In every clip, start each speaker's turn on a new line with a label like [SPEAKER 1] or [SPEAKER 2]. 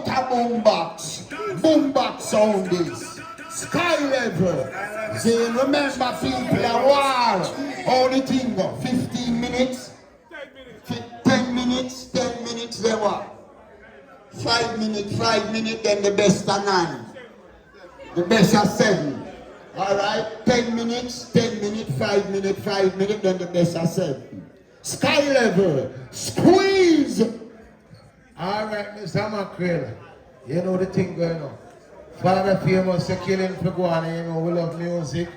[SPEAKER 1] out a boombox. Boombox sound is sky level. See, remember people are war. Only thing, 15 minutes. 10 minutes, 10 minutes, they what? 5 minutes, then the best are 9. The best are 7. Alright, 10 minutes, 5 minutes, then the best are 7. Sky level, squeeze!
[SPEAKER 2] Alright, Mr. Mackerel, you know the thing going on. Father famous, a killing for Guana, you know, we love music.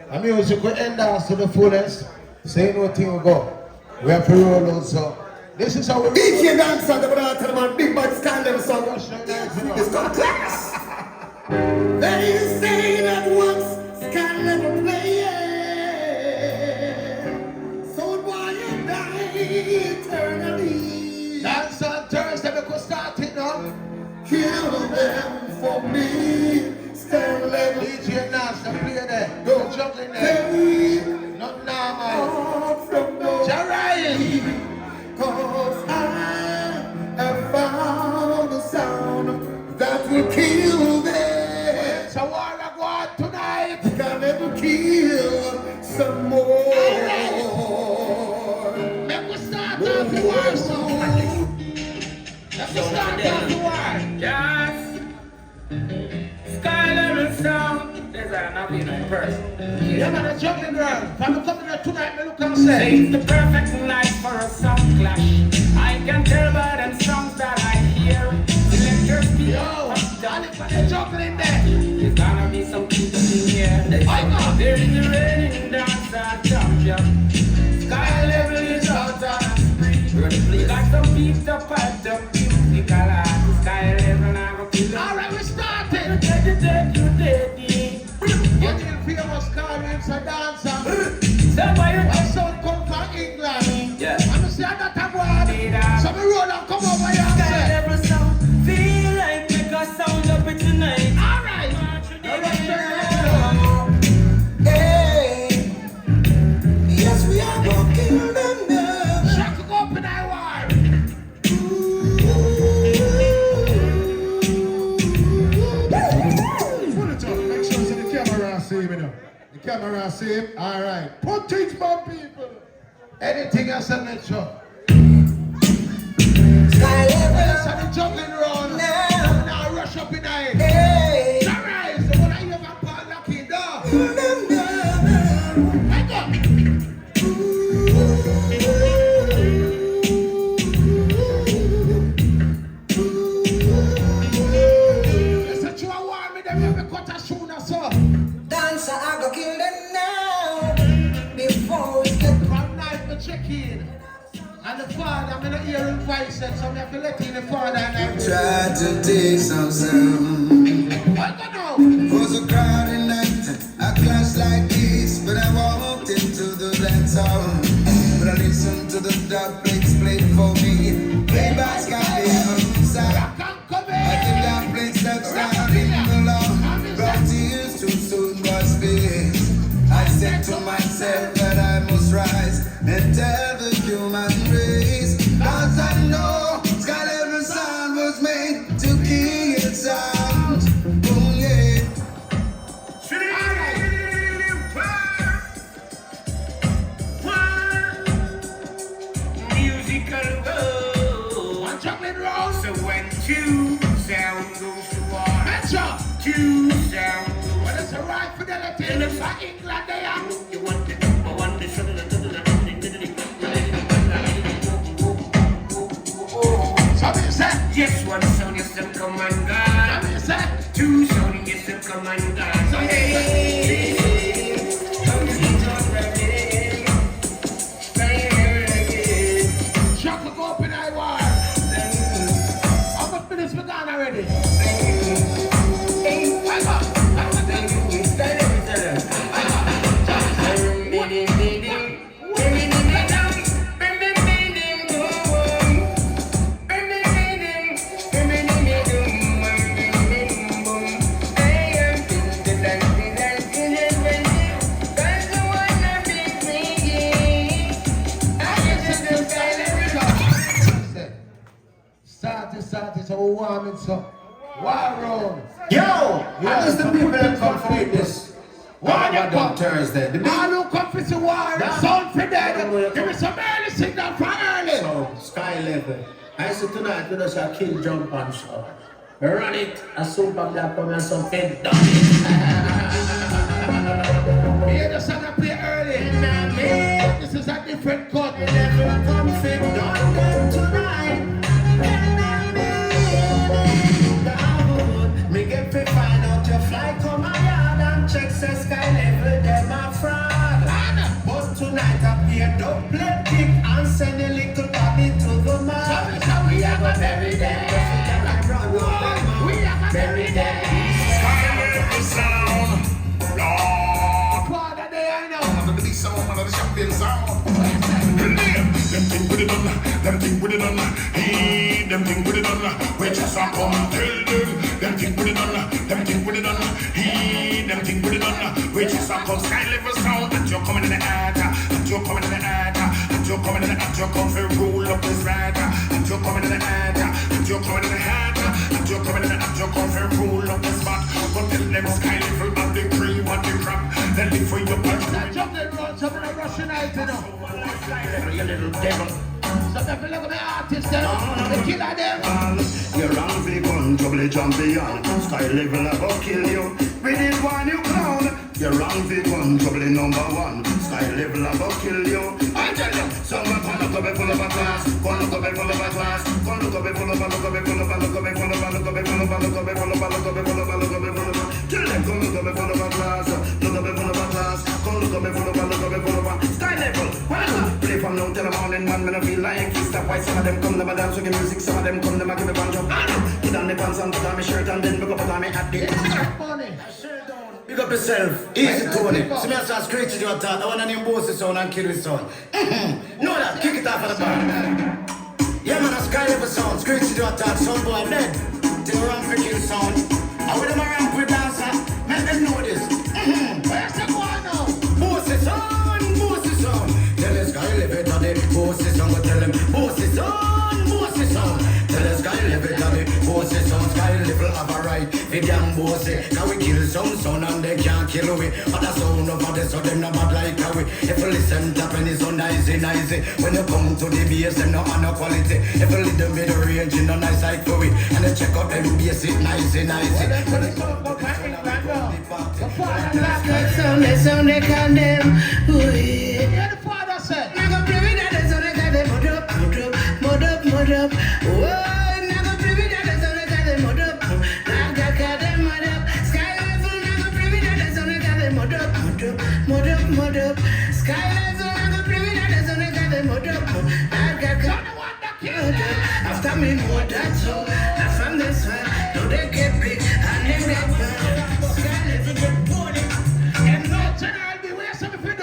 [SPEAKER 2] And music will end us to the fullest. So you know thing will go. We have to roll out, so. This is how we
[SPEAKER 1] If you dance on the tell them big bad scandal song. It's got class. They say that once can never play it. So why you die eternally?
[SPEAKER 2] Dance on Thursday, we could start it now.
[SPEAKER 1] Kill them for me. Stand level.
[SPEAKER 2] DJ Nas, play there. Go juggling there. Not normal. Jarrah.
[SPEAKER 1] Cause I have found a sound that will kill them.
[SPEAKER 2] So war I go on tonight.
[SPEAKER 1] Can never kill some more.
[SPEAKER 2] Let me start off the war song. Let me start off the war.
[SPEAKER 3] Yes. Sky level sound. There's another in person.
[SPEAKER 2] Yeah, man, a juggling girl. If I'm coming here tonight, me look and say.
[SPEAKER 3] It's the perfect night for a song clash. I can tell by them songs that I hear. Electric speed.
[SPEAKER 2] Yo, Johnny, put the juggling there.
[SPEAKER 3] There's gonna be some people in here.
[SPEAKER 2] I know.
[SPEAKER 3] There is the raining dance and champion. Sky level is out on the street. We got some beats up at the musical art. Sky level now go kill them.
[SPEAKER 2] Alright, we started.
[SPEAKER 3] You daddy.
[SPEAKER 2] What the famous car names a dancer?
[SPEAKER 3] So why you
[SPEAKER 2] My son come from England.
[SPEAKER 3] Yeah.
[SPEAKER 2] I'm say I got a one. So me roll and come over here and
[SPEAKER 3] Sky
[SPEAKER 2] say.
[SPEAKER 3] level sound. Feel like make a sound up it tonight.
[SPEAKER 2] Alright.
[SPEAKER 1] Hey, yes, we are walking them now.
[SPEAKER 2] Shut up in our war.
[SPEAKER 1] Pull it up, make sure the camera see me now. The camera see him? Alright. Put things for people.
[SPEAKER 2] Anything else I make sure.
[SPEAKER 1] Sky level.
[SPEAKER 2] Yes, I'm juggling round.
[SPEAKER 1] Now.
[SPEAKER 2] Now rush up in there.
[SPEAKER 1] Hey.
[SPEAKER 2] Alright, so when I hear my part lucky door. Hang on. Listen to a war me, them have a cut a shoe now, so.
[SPEAKER 1] Dancer, I go kill them now. Before we get
[SPEAKER 2] From night me check in. And the father, I'm not hearing voices, so I have to let in the father and I
[SPEAKER 4] Tried to take some sound.
[SPEAKER 2] I don't know.
[SPEAKER 4] Was a crowded night, I clashed like this, but I walked into the dance hall. But I listened to the dub plates play for me. Playback's got them side.
[SPEAKER 2] I can't come
[SPEAKER 4] I think
[SPEAKER 2] in.
[SPEAKER 4] that place that's down in the law. Brought tears too soon was space. I said to myself that I must rise and tell the human race. Cause I know Sky Level Sound was made to kill sound. Oh yeah.
[SPEAKER 3] Musical world.
[SPEAKER 2] One juggling round.
[SPEAKER 3] So when two sound goes to war,
[SPEAKER 2] Metro.
[SPEAKER 3] two sound
[SPEAKER 2] Well,
[SPEAKER 3] goes
[SPEAKER 2] it's a right fidelity. It's for England there.
[SPEAKER 3] you want the number one, the sugar,
[SPEAKER 2] Somebody said.
[SPEAKER 3] yes, one sound, yes, some commander.
[SPEAKER 2] Somebody said.
[SPEAKER 3] Two sound, yes, some commander. So hey, come to the
[SPEAKER 2] Shaka go up in our war. How much minutes we gone already? Hang on. artists are warming so. War round.
[SPEAKER 5] Yo! I just the people that come for this. Why they come Thursday? The big...
[SPEAKER 2] All who come for the war, sound for them. Give me some early signal for early.
[SPEAKER 5] So, sky level. I said tonight we just a kill jump and show. We run it, a super black come and some fed done it.
[SPEAKER 2] Hear the song I play early. This is a different cut.
[SPEAKER 5] Never come fit done them tonight. Me get to find out your flight come my yard and check say sky level them a fraud. But tonight I be a double kick and send a little body to the man. So we have a very day. We have a very day.
[SPEAKER 6] Sky level sound. Lord.
[SPEAKER 2] Father, they I know.
[SPEAKER 6] Under the sound, under the champion sound. Them thing with it on, them thing with it on, hey, them thing with it on, we just a come tell them, them thing with it on, them thing with it on, hey, them thing with it on, we just a come sky level sound, that you're coming in the air, that you're coming in the air, that you're coming in the air, you're coming to roll up this ride, that you're coming in the air, that you're coming in the air, that you're coming in the air, you're coming to roll up this spot, but tell them sky level of the cream and the crap, they live for your punch.
[SPEAKER 2] Jump and run, some of the Russian eyes, you know.
[SPEAKER 5] You little devil.
[SPEAKER 2] Some people look at the artists, they kill them.
[SPEAKER 6] You're wrong, people, trouble champion. Sky level I go kill you. We did one you clown. You're wrong, people, trouble number one. Sky level I go kill you. I tell you, someone come look up full of a class. Come look up full of a class. Come look up full of a look up full of a look up full of a look up full of a look up full of a look up full of a look up full of a. Tell them come look up full of a class. Look up full of a class. Come look up full of a look up full of a. Sky level. Play from now till the morning, man. Me no feel like it's that why some of them come, them a dance with the music, some of them come, them a give me banjo. Put on the pants and put on my shirt and then pick up on me hat. Big up yourself, easy Tony. See me as screeching you at that. I want to name both the sound and kill his son. Know that, kick it off of the bar. Yeah man, a sky level sound, screeching you at that. Son boy dead, till the ramp for kill sound. I with them a ramp with dancer, make them know this. Where's the one now? Both the sound, both the sound. Tell the sky level to the both the sound, go tell them both the sound, both the sound. Tell the sky level to the both the sound, sky level have a right. The damn boss can we kill some sound and they can't kill we. But the sound over there so them not bad like how we. If you listen to penny so nicey. When you come to the bass them no no quality. If you lead them with the range in no nice like for we. And they check out them bass it nicey.
[SPEAKER 5] Sound they condemn.
[SPEAKER 2] Yeah, the father said.
[SPEAKER 5] I go play with that sound they got them mud up. Whoa, I go play with that sound they got them mud up. I got them mud up. Sky level, I go play with that sound they got them mud up. Sky level, I go play with that sound they got them mud up. I got mud up. After me know that so, from this one, do they get big and then get bad. Sky level get boring.
[SPEAKER 2] And no general be where some if you do.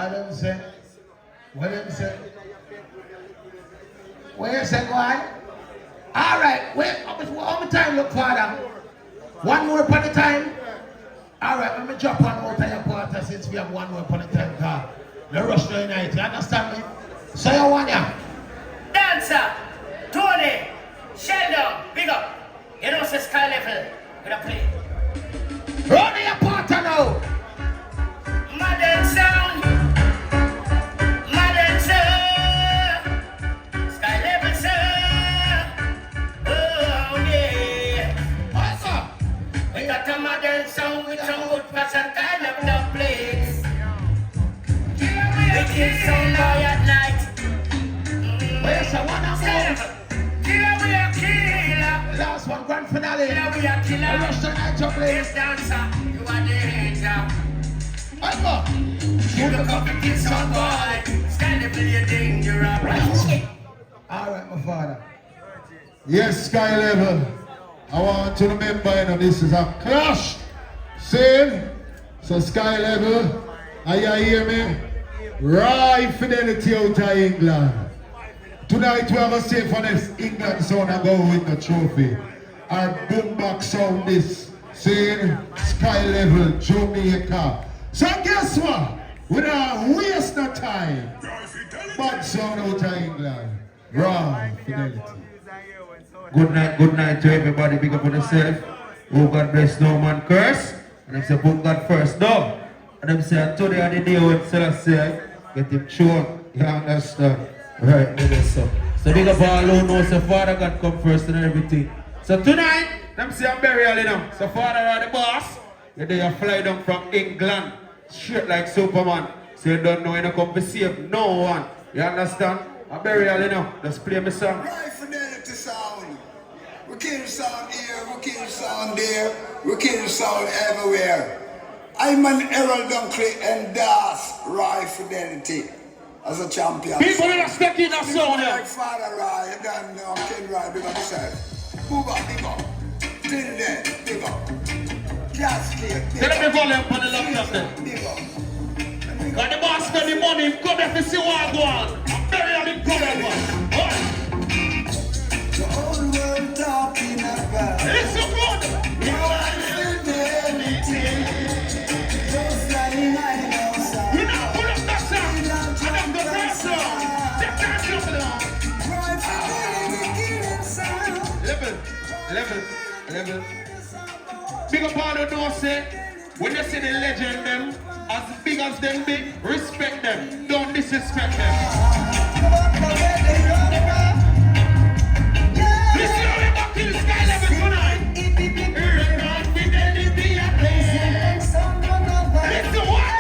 [SPEAKER 2] Adam said, what him say? Where you say, go on? All right, wait, how much time look, Father? One more upon a time? All right, let me drop one out of your quarter since we have one more upon a time, car. The rush to unite, you understand me? So you want ya?
[SPEAKER 7] Dancer, Tony, Sheldon, big up. You know, say Sky Level, with a play.
[SPEAKER 2] Run your partner now!
[SPEAKER 7] Modern sound, modern sound, Sky Level sound. Oh yeah.
[SPEAKER 2] What's up?
[SPEAKER 7] We got a modern sound with some good fashion kind of the place. We kill some boy at night.
[SPEAKER 2] Where's the one I'm
[SPEAKER 7] Killer, we a killer.
[SPEAKER 2] Last one, grand finale.
[SPEAKER 7] Killer, we a killer.
[SPEAKER 2] I rush the night to play.
[SPEAKER 7] Yes, dancer, you are the hater.
[SPEAKER 2] What's up?
[SPEAKER 7] You look up and kill some boy. Sky Level, you're dangerous.
[SPEAKER 2] All right, my father.
[SPEAKER 1] Yes, Sky Level. I want to remember, you know, this is a clash. See? So Sky Level, are you hear me? Right Fidelity out of England. Tonight we have a say for this England sound and go with the trophy. Our boombox sound is saying Sky Level, Jamaica. So guess what? We don't waste no time. Bad sound out of England. Right Fidelity.
[SPEAKER 8] Good night to everybody. Big up on yourself. Oh, God bless, no man curse. And them say, put God first, no. And them say, today on the day when Celestia get him choked. You understand? Right, nigga, so big up all who know, so Father God come first and everything. So tonight, them say I'm burial, you know. So Father are the boss. You they fly down from England, straight like Superman. So you don't know, you don't come to save no one. You understand? I'm burial, you know. Just play me song.
[SPEAKER 4] Right Fidelity sound. We kill sound here, we kill sound there, we kill sound everywhere. I'm an Errol Dunkley and Das Right Fidelity as a champion.
[SPEAKER 8] People will stick in a song,
[SPEAKER 4] like Father Roy, you don't know, Ken Roy, big up yourself. Move up, big up. Till then, big up. Just big
[SPEAKER 8] Tell
[SPEAKER 4] up.
[SPEAKER 8] me volume on the laptop then.
[SPEAKER 4] Big up.
[SPEAKER 8] When the boss spend the money, come back to see what I go on. I'm burial in problem.
[SPEAKER 4] The whole world talking about
[SPEAKER 8] It's so good.
[SPEAKER 4] Fidelity. Just like my house.
[SPEAKER 8] We now pull up that song. And then the first song. Take that song down.
[SPEAKER 4] Right Fidelity killing sound.
[SPEAKER 8] Level. Big up all who know say, when you see the legend them, as big as them be, respect them. Don't disrespect them. Listen how we back in Sky Level tonight. Right Fidelity a play. Listen what?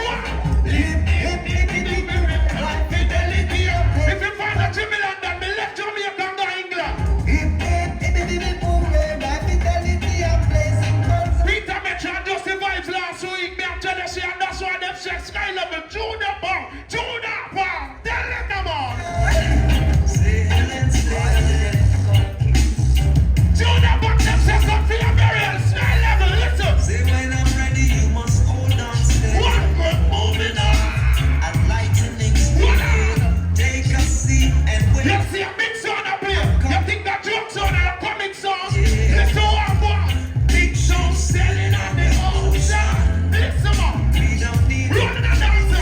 [SPEAKER 8] Right Fidelity a play. If you find a Jimmy London, me left Jamaica and go England. Peter Metro and Justy Vibes last week. Me and Jealousy and that's why them say Sky Level. Junior Bong. Tell them come on. Junior Bong them say come for your burial. Sky Level, listen.
[SPEAKER 9] Say when I'm ready, you must hold on steady.
[SPEAKER 8] What? We're moving on.
[SPEAKER 9] I'd like to speed. Take a seat and wait.
[SPEAKER 8] You see a big sound up here. You think that joke sound and a comic song? Listen what I want. Big show selling on the ocean. Listen up.
[SPEAKER 9] We don't need
[SPEAKER 8] Run the dancer.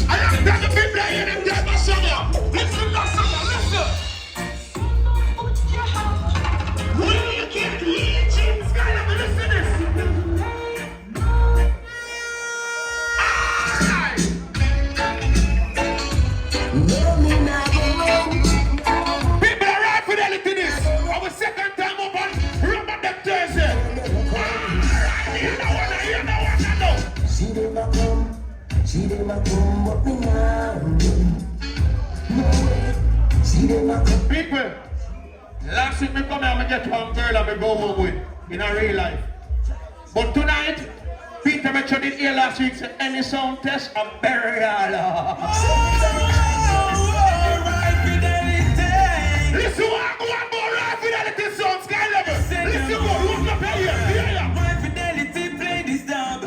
[SPEAKER 8] I am that the people here them get my song up. Listen, listen. When you get legion, Sky Level, listen this. Alright. People are right Fidelity this. Our second time up on Rubber Deck Thursday. Alright, you know what I know.
[SPEAKER 5] She dem a come, but me nah no way. She dem a come.
[SPEAKER 8] People, last week me come here and get one girl and me go home with in a real life. But tonight, Peter Metro did here last week said any sound test a burial. Listen what I go on about Right Fidelity sound Sky Level. Listen what look up here.
[SPEAKER 9] My Fidelity play this dub.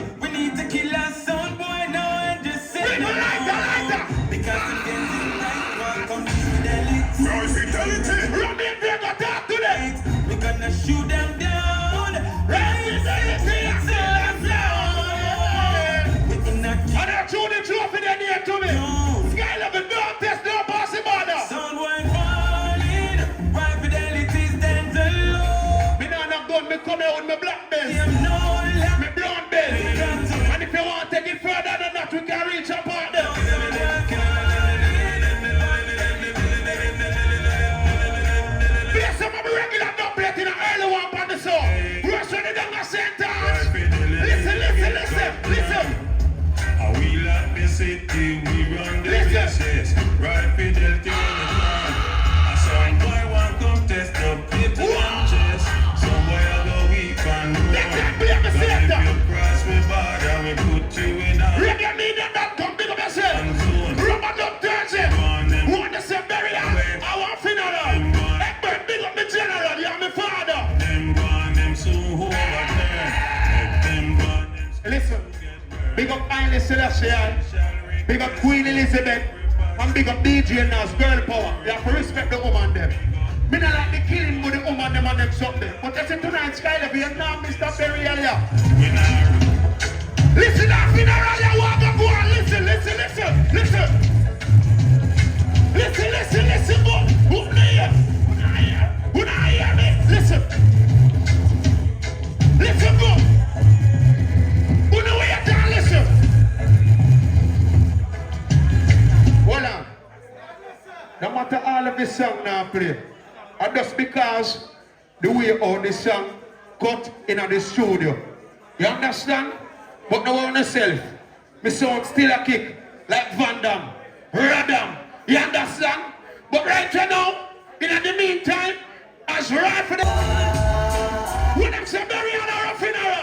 [SPEAKER 10] thing we run the business. Right fidelity on the ground. I saw him boy want come test up, people and chest. Some boy I go weak and roll. But if you cross me border, we put you in a
[SPEAKER 1] Reggae media that come big up yourself.
[SPEAKER 10] zone.
[SPEAKER 1] Rubber duck Thursday. Want to say very hard. I want funeral. Ekberg, big up the general. You're my father.
[SPEAKER 10] Them gone, them so over there. Them gone, them so
[SPEAKER 1] Listen. Big up Haile Selassie. Big up Queen Elizabeth. And big up DJ Nas, girl power. You have to respect the woman them. Me not like the killing with the woman them and them something. But that's it tonight, Skyler, you now Mr. Burial here. Listen that funeral, you want to go on. Listen. Listen, go. Who not hear me? Listen, go. Who know where you can listen? Hold on. No matter all of this song now play. And just because the way all this song cut in the studio. You understand? But no one yourself. My sound still a kick. Like Van Damme, Radam. You understand? But right now, in the meantime, as right for the when them say bury on our funeral.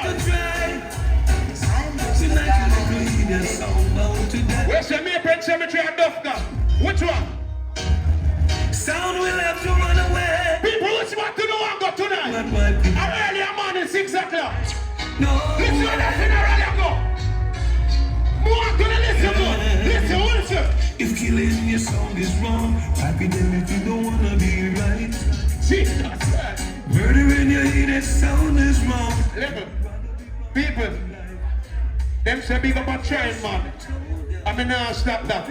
[SPEAKER 1] Where's the Maple Cemetery and Dufka? Which one?
[SPEAKER 9] Sound will have to run away.
[SPEAKER 1] People, which one to know and go tonight? Early morning, 6 o'clock.
[SPEAKER 9] No.
[SPEAKER 1] Listen to the funeral you go. More to the listen go. Listen.
[SPEAKER 9] If killing your sound is wrong, FIDELITY don't wanna be right.
[SPEAKER 1] Jesus Christ.
[SPEAKER 9] Murdering your heated sound is wrong.
[SPEAKER 1] Listen. People, them say big up a trying man. I mean now stop that.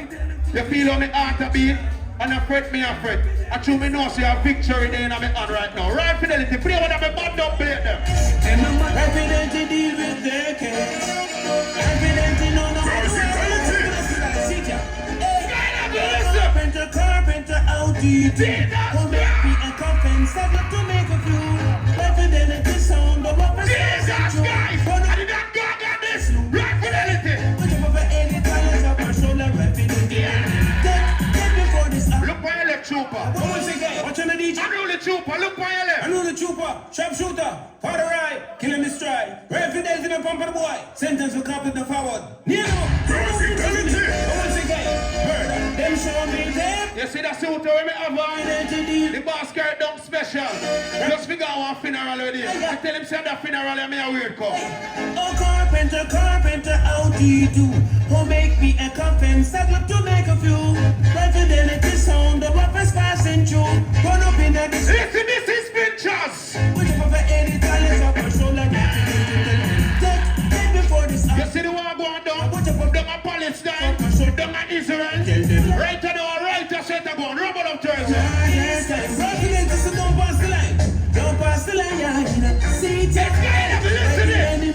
[SPEAKER 1] You feel on the heart a beat and I fret me a fret. I true me know see a victory there in my hand right now. Right fidelity, play with them bad up play them.
[SPEAKER 9] And no matter FIDELITY deal with their case. FIDELITY no Carpenter out the won't make me a coffin, set up to make a few. FIDELITY sound of what was
[SPEAKER 1] Jesus Christ! I did not go on this! Right fidelity!
[SPEAKER 9] Which of any talent of our shoulder, FIDELIty. Take before this.
[SPEAKER 1] Look by your left, trooper.
[SPEAKER 9] Once again, watch on the DJ.
[SPEAKER 1] I know the trooper, look by your left.
[SPEAKER 9] I know the trooper, sharpshooter, powder right, killing the stride. FIDELITY in the pump of the boy. Sentence will come the forward. Near once again, murder. Them show me them.
[SPEAKER 1] You see that suit where me have on? The boss carry down special. Just figure out one funeral with him. I tell him say that funeral and me a weird call.
[SPEAKER 9] Oh carpenter, how do you do? Who make me a coffin, set up to make a few. FIDELITY sound, the weapons passing through. Run up in the
[SPEAKER 1] Listen, this is pictures.
[SPEAKER 9] whichever any talent of our shoulder. Take before this.
[SPEAKER 1] You see the war going down? Down a Palestine, down a Israel. Right now, right to center going. Rubber up Thursday.
[SPEAKER 9] FIDELITY, don't pass the line. Don't pass the line, yeah. See, take enemies.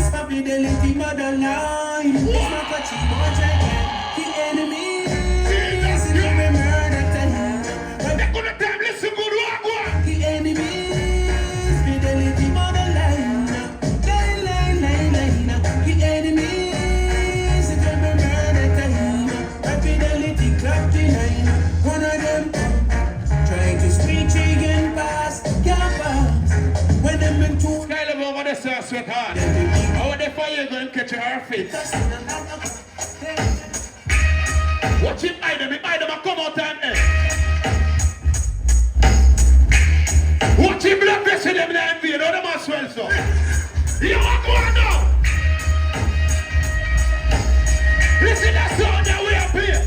[SPEAKER 9] FIDELITY, motherline. It's not a cheap or giant. The enemies. It's a murder time.
[SPEAKER 1] They gonna time listen good war going.
[SPEAKER 9] The enemies. FIDELITY, motherline. Line. The enemies. It's a murder time. FIDELITY, clap the line. One of them trying to squeeze again past. Can't pass. When them in two.
[SPEAKER 1] Skyler over there, sir, sweetheart. How the fire going to catch your feet? Watch him hide them, I come out and end. Watch him blood pressure them in the envy, you know them as well, so. You want to go on now? Listen, that sound that we are playing.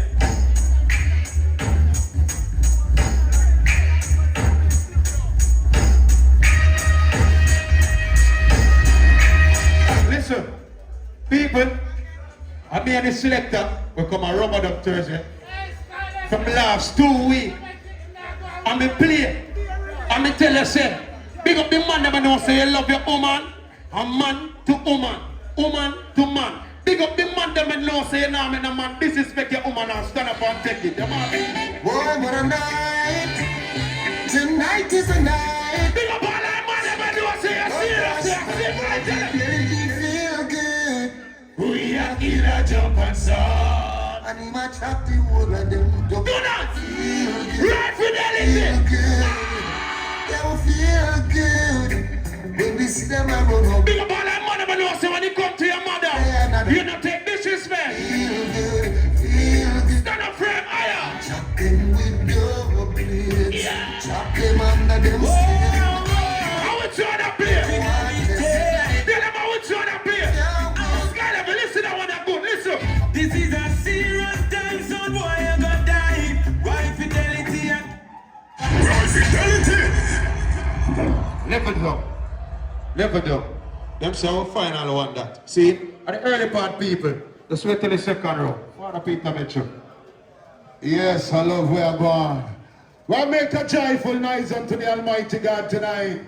[SPEAKER 1] Listen, people, I mean the selector will come a rubber up Thursday. From the last 2 weeks. And me play. And me tell you say, big up the man that know say you love your woman. And man to woman. Woman to man. Big up the man that know say you now make a man disrespect your woman and stand up and take it. You know
[SPEAKER 4] Boy, what a night. Tonight is the night.
[SPEAKER 1] big up all that man that know say you're serious.
[SPEAKER 4] Feel good.
[SPEAKER 1] We are
[SPEAKER 6] killer jump and sound.
[SPEAKER 1] And he might chop the whole of them.
[SPEAKER 6] Do not right fidelity.
[SPEAKER 1] Feel good. They will feel good. When we see them run up.
[SPEAKER 6] Big up all that money, but no, so when you come to your mother, you don't take disrespect.
[SPEAKER 1] Feel good. Feel good.
[SPEAKER 6] Stand up frame higher.
[SPEAKER 1] Chop them with double blades. Chop them under them skin.
[SPEAKER 6] How would you on that play? Tell them how would you on that play? Sky level, listen to one that good, listen.
[SPEAKER 9] This is a serious time, son boy, I got die. Right fidelity and
[SPEAKER 6] Right fidelity.
[SPEAKER 8] Level down. Level down. Them say our final one that. See, at the early part people, just wait till the second row. Father Peter Mitchell.
[SPEAKER 1] Yes, I love where I'm going. We'll make a joyful noise unto the Almighty God tonight.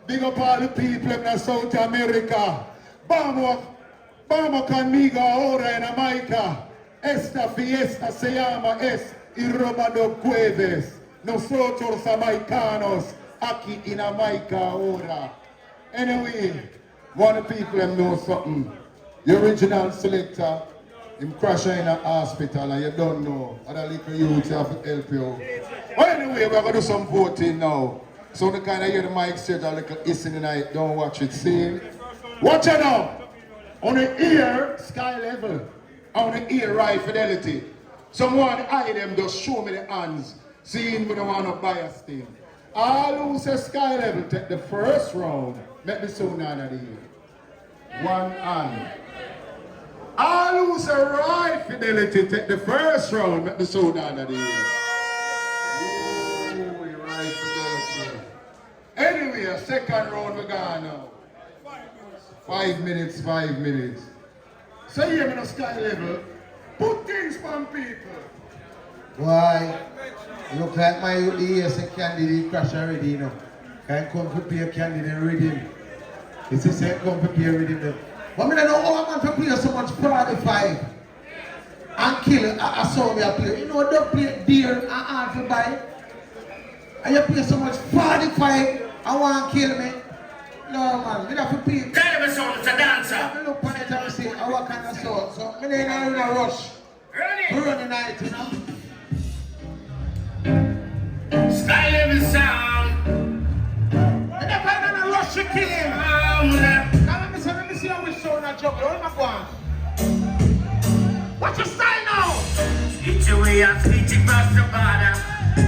[SPEAKER 1] Big up all the people in South America. Vamos conmigo ahora en Jamaica. Esta fiesta se llama Es y Romano Jueves. Nosotros jamaicanos aquí en Jamaica ahora. Anyway, one of the people them know something. The original selector, him crash in a hospital and you don't know. Other little youth have to help you. Well, anyway, we're going to do some voting now. So the kind of hear the mic said a little hissing tonight, don't watch it. See? Watch it now. On the ear, sky level. On the ear, right fidelity. Someone eye them, just show me the hands. Seeing we don't want to bias thing. All who say sky level, take the first round. Make the sound out of the ear. One hand. All who say right fidelity, take the first round. Make the sound out of the ear. Right fidelity. Anyway, second round we got now. 5 minutes, 5 minutes. So here in the sky level, put things from people.
[SPEAKER 2] Why? Look like my ears a candidate crash already, you know. Can't come prepare candidate reading. It's the same come prepare reading them. But I don't know how I'm going to play so much 45 and kill a song you play. You know, don't play deer and hard to buy. And you play so much 45 and want to kill me. No man, we have to play.
[SPEAKER 7] Kind of a song, it's a dancer.
[SPEAKER 2] I look on it and say, what kind of song? So, I ain't in a rush. We're running night, you know.
[SPEAKER 7] Sky level sound.
[SPEAKER 2] And if I don't rush you, kill him. Let me see how we show that job. Hold my one. What's your style now?
[SPEAKER 7] Each way I speak across the border.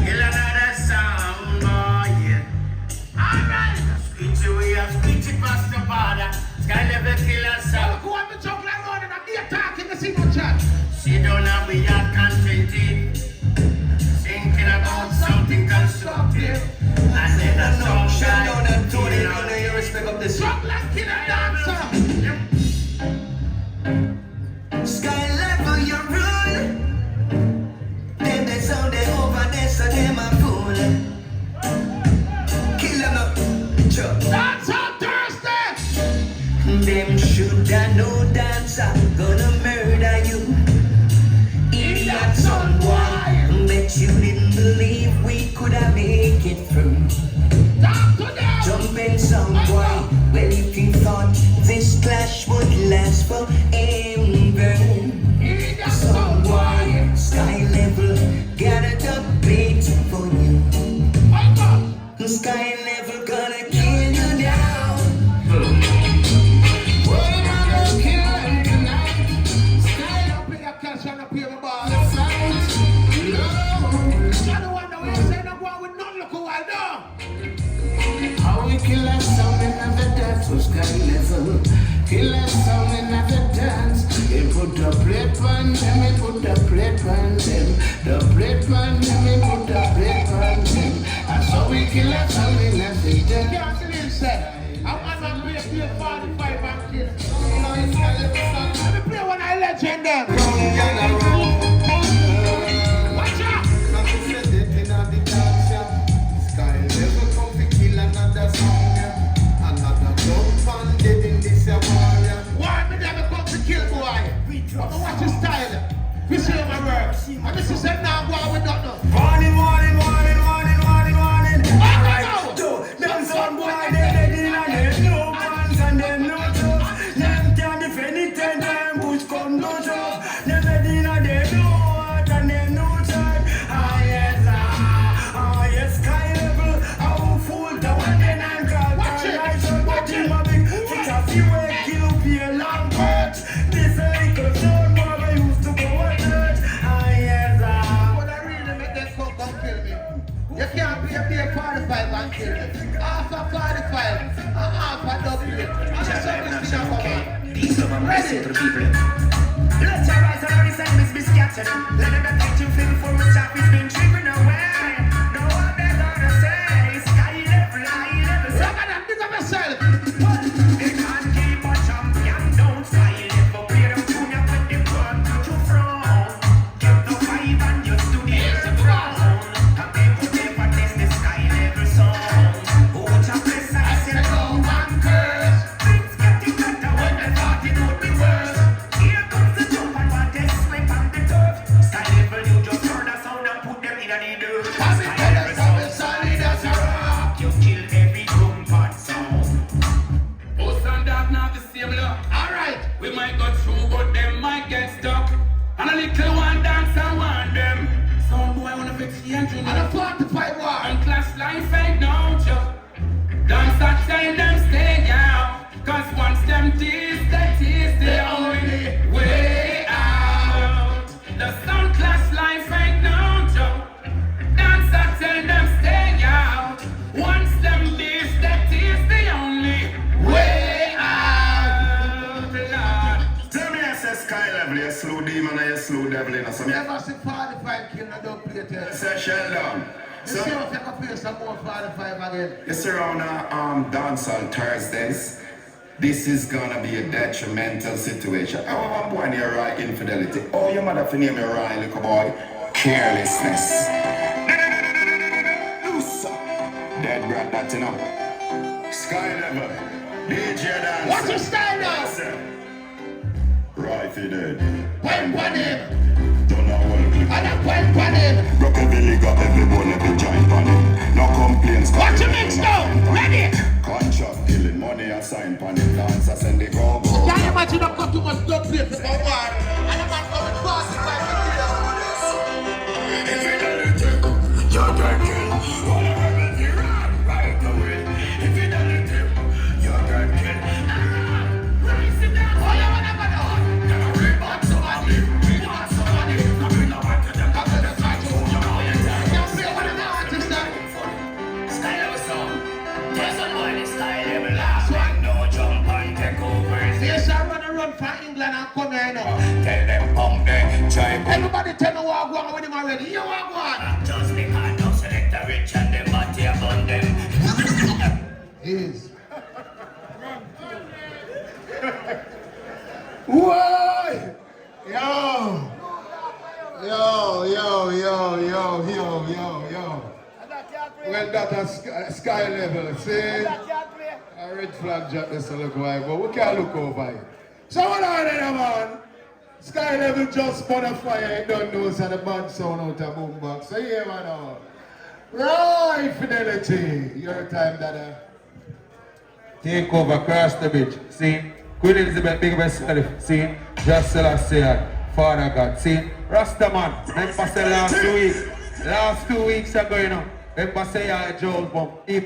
[SPEAKER 7] Kill another sound, boy, yeah. Alright. Each way I speak across the border. Sky level killer sound.
[SPEAKER 2] Go on the jungle around and I'm here talking to see no chat.
[SPEAKER 7] Sit down and we are contented. Thinking about something constructive. And then a song shine down and turn it on and you respect up the
[SPEAKER 2] Jungle and killer dancer.
[SPEAKER 4] Sky level you rule. Them they sound they over there so them a fool. Kill them up.
[SPEAKER 2] Dance on Thursday.
[SPEAKER 4] Them shoulda know dancer gonna murder you. Idiot son boy. Bet you didn't believe we could have make it through. Jumping some boy. Well if you thought this clash would last forever. Some boy. Sky level got a debate for you. Sky level gonna kill you now.
[SPEAKER 2] What am I gonna kill him tonight? Sky up in your cash and up here the ball. I don't wonder what you say no one with none look who I know.
[SPEAKER 9] how we kill us sound in the dance for sky level. Kill us sound in the dance. They put the plate on them, they put the plate on them. The plate on them, they put the plate on them. That's how we kill us sound in the dance.
[SPEAKER 2] Can't believe said. I'm gonna play 45 and kill. Let me play one I legend them. Watch out!
[SPEAKER 9] Sky level come to kill another song. Another jump and dead in this warrior.
[SPEAKER 2] Why me never come to kill boy? I'm gonna watch his style. We see my work. And this is said now boy we don't know.
[SPEAKER 9] Warning, warning, warning, warning, warning, warning.
[SPEAKER 2] Alright,
[SPEAKER 9] them some boy they dead in and them no pants and them no toes. Them can't defend it 10 times. Bush come no
[SPEAKER 2] You can't be a 45 and kill me. Half a 45 and half a double. I'm something to come on.
[SPEAKER 3] These are my message to the people.
[SPEAKER 7] Let your eyes already send me scattered. Let them get you feel for my chap is been tripping away. No what they gonna say. Sky level, high level.
[SPEAKER 2] Look at that, pick up yourself.
[SPEAKER 7] They can't keep a champion, don't sky level. Play them tune up with the gun to front. Get the vibe and you do the ground. And they put them for this, the sky level song. Oh, chaplain, I said go and curse. Things getting better when they thought it would be worse. Here comes the jump and what they sweep on the turf. Sky level, you just turn the sound and put them in the dirt. Sky level sound solid as a rock. You kill every drum part sound.
[SPEAKER 3] Us and that not the same look.
[SPEAKER 2] Alright.
[SPEAKER 3] We might go through, but them might get stuck. And a little one dance and want them. Some boy wanna fix the engine.
[SPEAKER 2] And a 45 war.
[SPEAKER 3] And class life ain't no joke. Dance that time them stay out. Cause once them tease, that is the only way out. The sound class life ain't no joke. Dance that time them stay out. Once them tease, that is the only way out. Lord.
[SPEAKER 6] Tell me I say sky level, you slow demon and you slow devil in a some.
[SPEAKER 2] Never see 45 kill and don't play it.
[SPEAKER 6] Say Sheldon.
[SPEAKER 2] You see if you can play some more 45 again.
[SPEAKER 6] You see around Dancehall Thursdays, this is gonna be a detrimental situation. I want one boy near right infidelity. Oh, your mother for name your right little boy. Carelessness. Loose. Dead brat that you know. Sky level. DJ dance.
[SPEAKER 2] What's your style now?
[SPEAKER 6] Right for dead.
[SPEAKER 2] Point on him.
[SPEAKER 6] Don't know what.
[SPEAKER 2] And a point on him.
[SPEAKER 6] Rockabilly got everyone every giant on him. No complaints.
[SPEAKER 2] Watch your mix now. Ready?
[SPEAKER 6] Contract killing money assigned on him. Dancers and they go.
[SPEAKER 2] Can you imagine I've got too much blood play for my war? And a man coming fast if I can
[SPEAKER 6] Infidelity, you're dirty. Whatever will be right away. Infidelity, you're dirty. Rise it down. All you wanna know. Gonna rip on somebody. We want somebody. I'm gonna want to them. I'm gonna fight you. You know you're dead.
[SPEAKER 2] You see what I'm artist that?
[SPEAKER 7] Sky level song. There's a boy in sky level last one. No jump and take over.
[SPEAKER 2] Yes, I wanna run for England and come here now.
[SPEAKER 6] Tell them pump them. Try
[SPEAKER 2] Everybody tell me what I'm going with him already. You walk one.
[SPEAKER 7] Just because no select the rich and them body upon them.
[SPEAKER 2] Is.
[SPEAKER 1] Why? Yo! Well, that's sky level, see? A red flag jack this a look like, but we can't look over it. So what are they, man? Sky level just put a fire, you don't know, so the band sound out of boombox. So yeah, man, now. Right, Fidelity. Your time, Dada.
[SPEAKER 8] Take over, cross the bridge. See? Queen Elizabeth, big best self. See? Just Selassie, Father God. See? Rastaman, remember say last 2 weeks ago, you know. Remember say I Joel Bump. If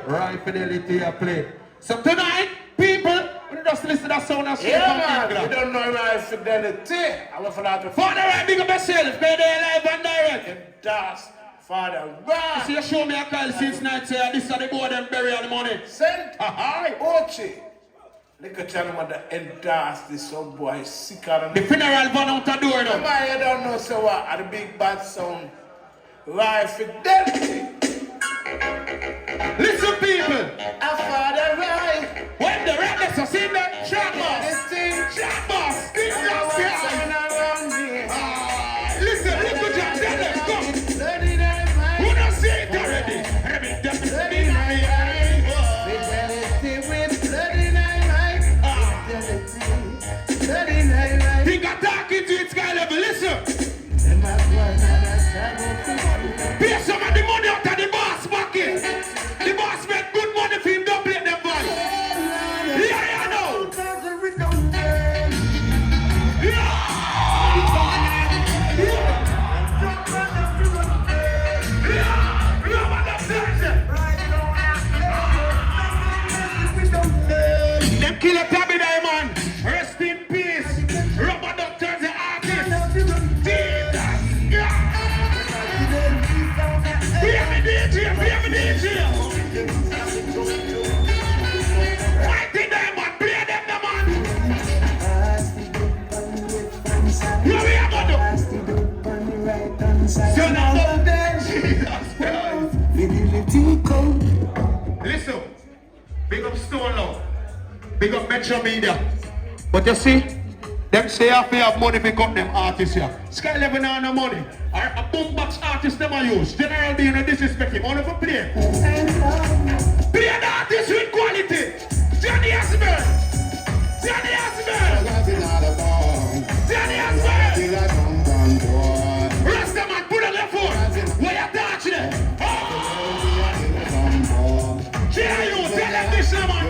[SPEAKER 8] right Fidelity I play. So tonight, people, we just listen to that sound and straight from England.
[SPEAKER 6] You don't know right Fidelity. I want for that to
[SPEAKER 8] Father right, big up yourself. Go there live and direct.
[SPEAKER 6] dance. Father,
[SPEAKER 8] You see, you show me a call since night, say this is the board and bury all the money.
[SPEAKER 6] Send hi, Ochi. Look at tell him what the endorse this some boy sicker than
[SPEAKER 8] The funeral van out the door now.
[SPEAKER 6] man, you don't know so what at the big bad sound. Right Fidelity.
[SPEAKER 8] Listen, people.
[SPEAKER 6] A father right.
[SPEAKER 8] When the red is seen that shot boss.
[SPEAKER 6] This thing
[SPEAKER 8] Shot boss. This
[SPEAKER 6] I
[SPEAKER 8] is
[SPEAKER 6] want
[SPEAKER 8] the
[SPEAKER 6] something around here.
[SPEAKER 8] Listen, look at John. Tell them, go.
[SPEAKER 6] 39
[SPEAKER 8] Who don't see it already?
[SPEAKER 6] Fidelity with 39 mics. Fidelity. 39
[SPEAKER 8] He got talking to it, sky level. Listen. Pay some of the money out of the boss pocket. The boss make good money for him, don't play them boys. Yeah, you know. Them kill a tabby there, man. Rest in peace. Rubber doctors, the artists. Jesus.
[SPEAKER 1] Mighty Diamond, play them, the man. What we are gonna do? Son of a Jesus Christ.
[SPEAKER 5] Fidelity come.
[SPEAKER 1] Listen, big up Stone Love, big up Metro Media. But you see, them say if they have money, pick up them artists here. Sky Level now no money. Or a boombox artist them I use. General being a disrespect him. Only for play. Play an artist with quality. Johnny Asper. Johnny Asper. Johnny Asper. Rastaman, put on your phone. Where you touch there? Hear you, tell them this man.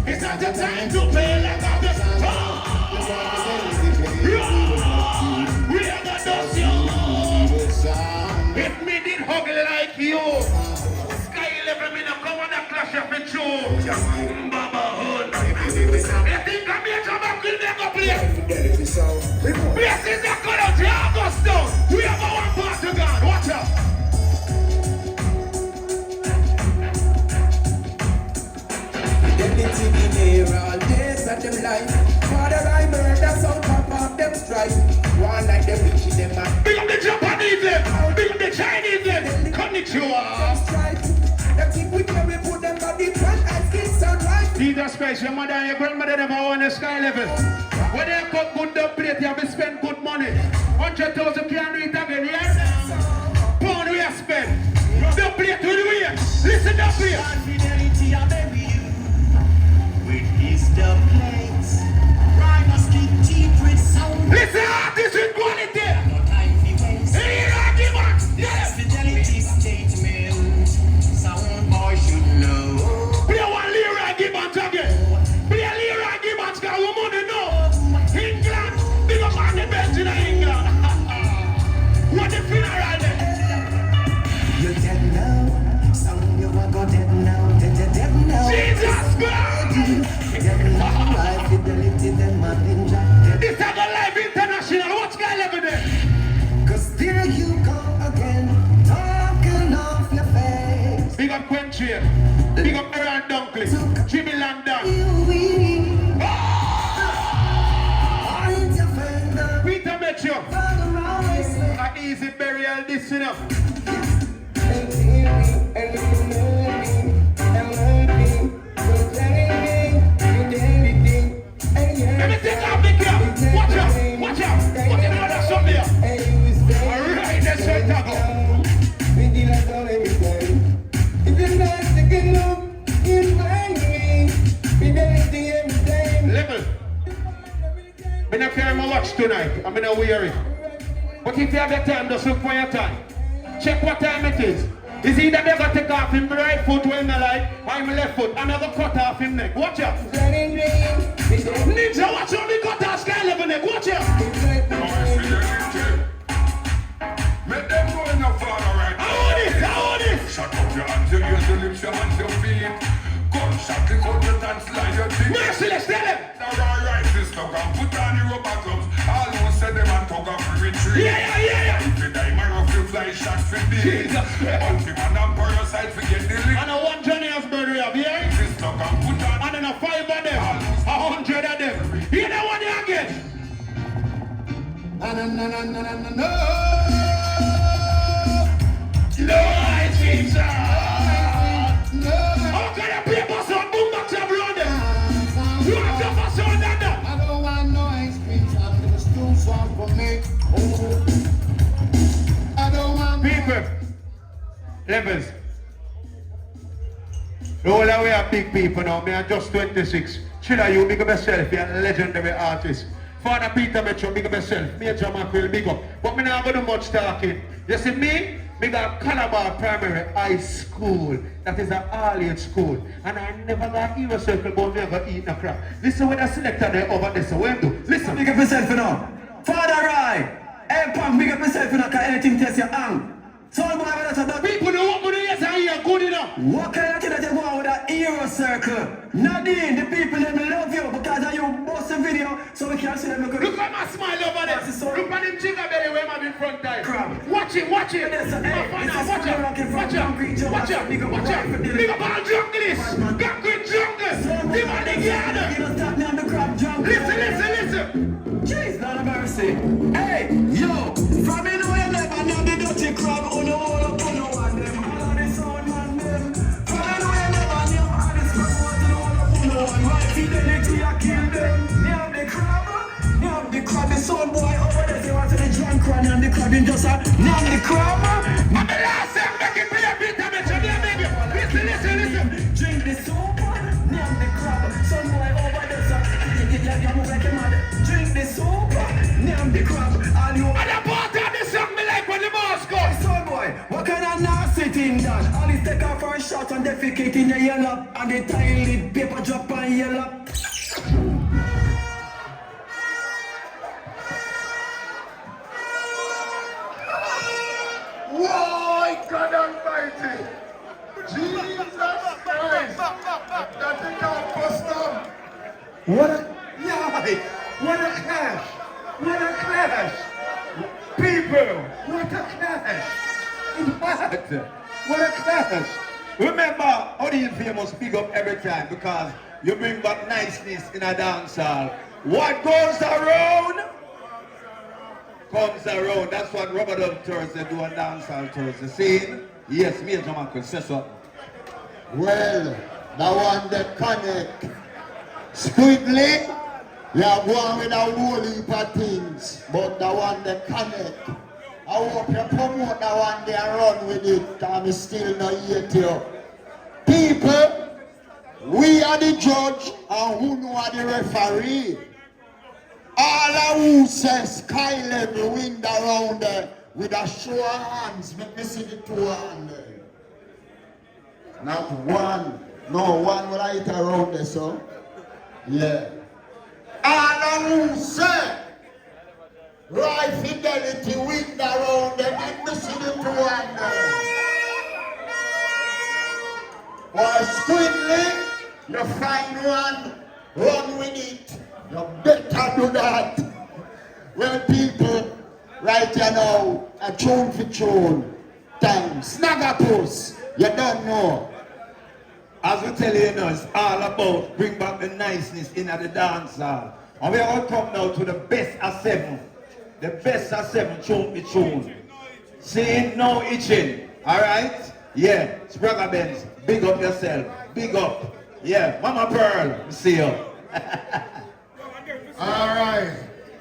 [SPEAKER 1] It's not the time to play like a we are the dust you. If me did hug like you, Sky Level me no come on a clash of the show. Baba Hood. You think I'm here to back will never play? Blessings are cut out here, Augusto. We have our one part to God. Watch out.
[SPEAKER 9] Fidelity in here all days of them life. Father, I murder some pop of them strife. One like them wicked them man.
[SPEAKER 1] Big up the Japanese them. Big up the Chinese them. Konnichiwa.
[SPEAKER 9] Them think we can we put them body front and skin sunrise.
[SPEAKER 1] Jesus Christ, your mother and your grandmother never on the Sky Level. When they cut good dub plate, you have to spend good money. 100,000 can't do it again, yes? Pound we have spent. Dub plate with the way. Listen up here.
[SPEAKER 7] Fidelity, I bury you with his dub plates. Rhyme must keep cheap with sound.
[SPEAKER 1] Listen, artists with quality.
[SPEAKER 7] No time for waste.
[SPEAKER 1] Here, argument.
[SPEAKER 7] Yes, Fidelity statement. Sound boy should know.
[SPEAKER 1] Play one lyric argument again. Play a lyric argument, because we money know. England, big up on the bench in England. What the funeral then?
[SPEAKER 9] You're dead now. Sound you are go dead now. Dead now.
[SPEAKER 1] Jesus Christ!
[SPEAKER 9] Dead now. My Fidelity them man ninja.
[SPEAKER 1] This is the live international. What's Sky Level there?
[SPEAKER 9] Cause there you go again. Talking off your face.
[SPEAKER 1] Big up Quentin. Big up Aaron Dunkley. Jimmy Landon.
[SPEAKER 9] Find your finger.
[SPEAKER 1] Peter Metro.
[SPEAKER 9] Follow around.
[SPEAKER 1] An easy burial this enough. Let me take off the cap. Watch out. Watch out. Watch out. That's something there. Alright, that's right now. Level. I'm not carrying my watch tonight. I'm not weary. But if you have your time, just look for your time. Check what time it is. Is either they got to take off him right foot when the light, or him left foot, and they got cut off him neck. Watch out. Ninja, watch out, me cut off Sky Level neck. Watch out.
[SPEAKER 10] Make them go in the father right now.
[SPEAKER 1] How old is?
[SPEAKER 10] Shut up your hands, you use your lips, your hands, your feet. Gunshot, click out your dance, slide your teeth.
[SPEAKER 1] Merciless, tell them.
[SPEAKER 10] Now alright, sister, come put on the rubber gloves. All who said them and talk of free retreat.
[SPEAKER 1] Yeah.
[SPEAKER 10] If you die, my rough, you fly shots for days.
[SPEAKER 1] Jesus.
[SPEAKER 10] Bounty man and parasite, forget the link.
[SPEAKER 1] And a one Johnny has birthday up here.
[SPEAKER 10] Sister, come put on.
[SPEAKER 1] And then a 5 of them. 100 of them. Hear that one you get. No, I think so. How can you play for some boombox around them? You have to for some than that.
[SPEAKER 2] I don't want no ice cream, so I'm gonna steal some for me. I don't want
[SPEAKER 1] People, levels. The whole way are big people now. Me are just 26. Chill you, big up yourself. You're a legendary artist. Father Peter Metro, big up yourself. Me and Jamaican will big up. But me not gonna do much talking. You see me? We got Calabar Primary High School. That is an all-age school. And I never got hero circle, but never eat no crap. Listen when I selected there over there, so when do? Listen.
[SPEAKER 11] Big up yourself, you know. Father Rye. Hey, Pam, big up yourself, you know, because anything test your hand. So I'm going to talk
[SPEAKER 1] people know what money is and you're good enough.
[SPEAKER 11] What kind of thing that you go with a hero circle? Nadine, the people, them love you because of you post a video. So we can't see them.
[SPEAKER 8] Look at my smile over there. Look at him jigger belly where I'm in front time. Watch him, watch him. Watch out. Big up all junglers. Got good junglers. Give on the yard. Listen.
[SPEAKER 11] Jeez, Lord of mercy. Hey, yo, from in the way of life, I know the dirty crab. Oh no, all up on no one them. All of this old man them. From in the way of life, I know all this crab. All up on no one. Right, fidelity, I kill them. Now the crab, the soul boy over there. They want to the drunk one and the crab in just a. Now the crab.
[SPEAKER 8] I'm the last time make it play a bit of it. Listen.
[SPEAKER 11] Drink the soup. Now the crab. Son boy over there. You move like a mother. Drink the soup. Now the crab. All you.
[SPEAKER 8] And the part of the song me like when the boss goes.
[SPEAKER 11] Son boy, what kind of nasty thing done? All this take off for a shot and defecate in your lap. And the tiny paper drop on your lap.
[SPEAKER 1] Why, God Almighty! Jesus Christ! That is not custom!
[SPEAKER 2] What a clash! People, what a clash! In fact, what a clash! Remember, how the infamous big up every time because you bring back niceness in a dancehall. What goes around comes around. That's what Rubber Dub Thursday do on dancehall Thursday. See? Yes, me and Jamaican say so.
[SPEAKER 1] Well, the one that connect. Squiggly, you are going with a whole heap of things, but the one that connect. I hope you promote the one they run with it, and I still not yet you. People, we are the judge, and who know are the referee. All of who says sky level wind around there with a show of hands, make me see the two hands there. Not one. No, one will I hit around there, so. Yeah. All of who say right fidelity wind around there, make me see the two hands there. Or squiggly, you find one, run with it. You better do that. Well, people, right you now, a tune for tune. Time. Snaggapus, you don't know.
[SPEAKER 2] As we tell you now, it's all about bring back the niceness in the dance hall. And we are going to come now to the best of 7. The best of 7 tune for tune. See, no itching. Alright? Yeah, Spragga Benz, big up yourself. Big up. Yeah, Mama Pearl, see you.
[SPEAKER 1] Alright.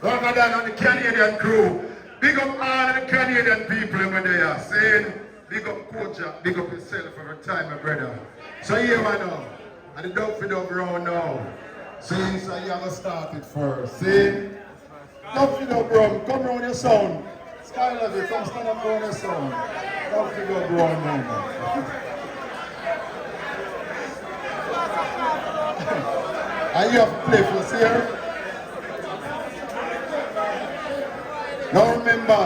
[SPEAKER 1] Rather than on the Canadian crew, big up all the Canadian people over there. Saying, big up Koja, big up yourself every time, my brother. So here we know. And the dub for dub round now. See, so you have to start it first. See? Dub for dub round, come round your sound. Sky level, come stand up round your sound. Dub for dub round now. And you have to play for here. Now remember,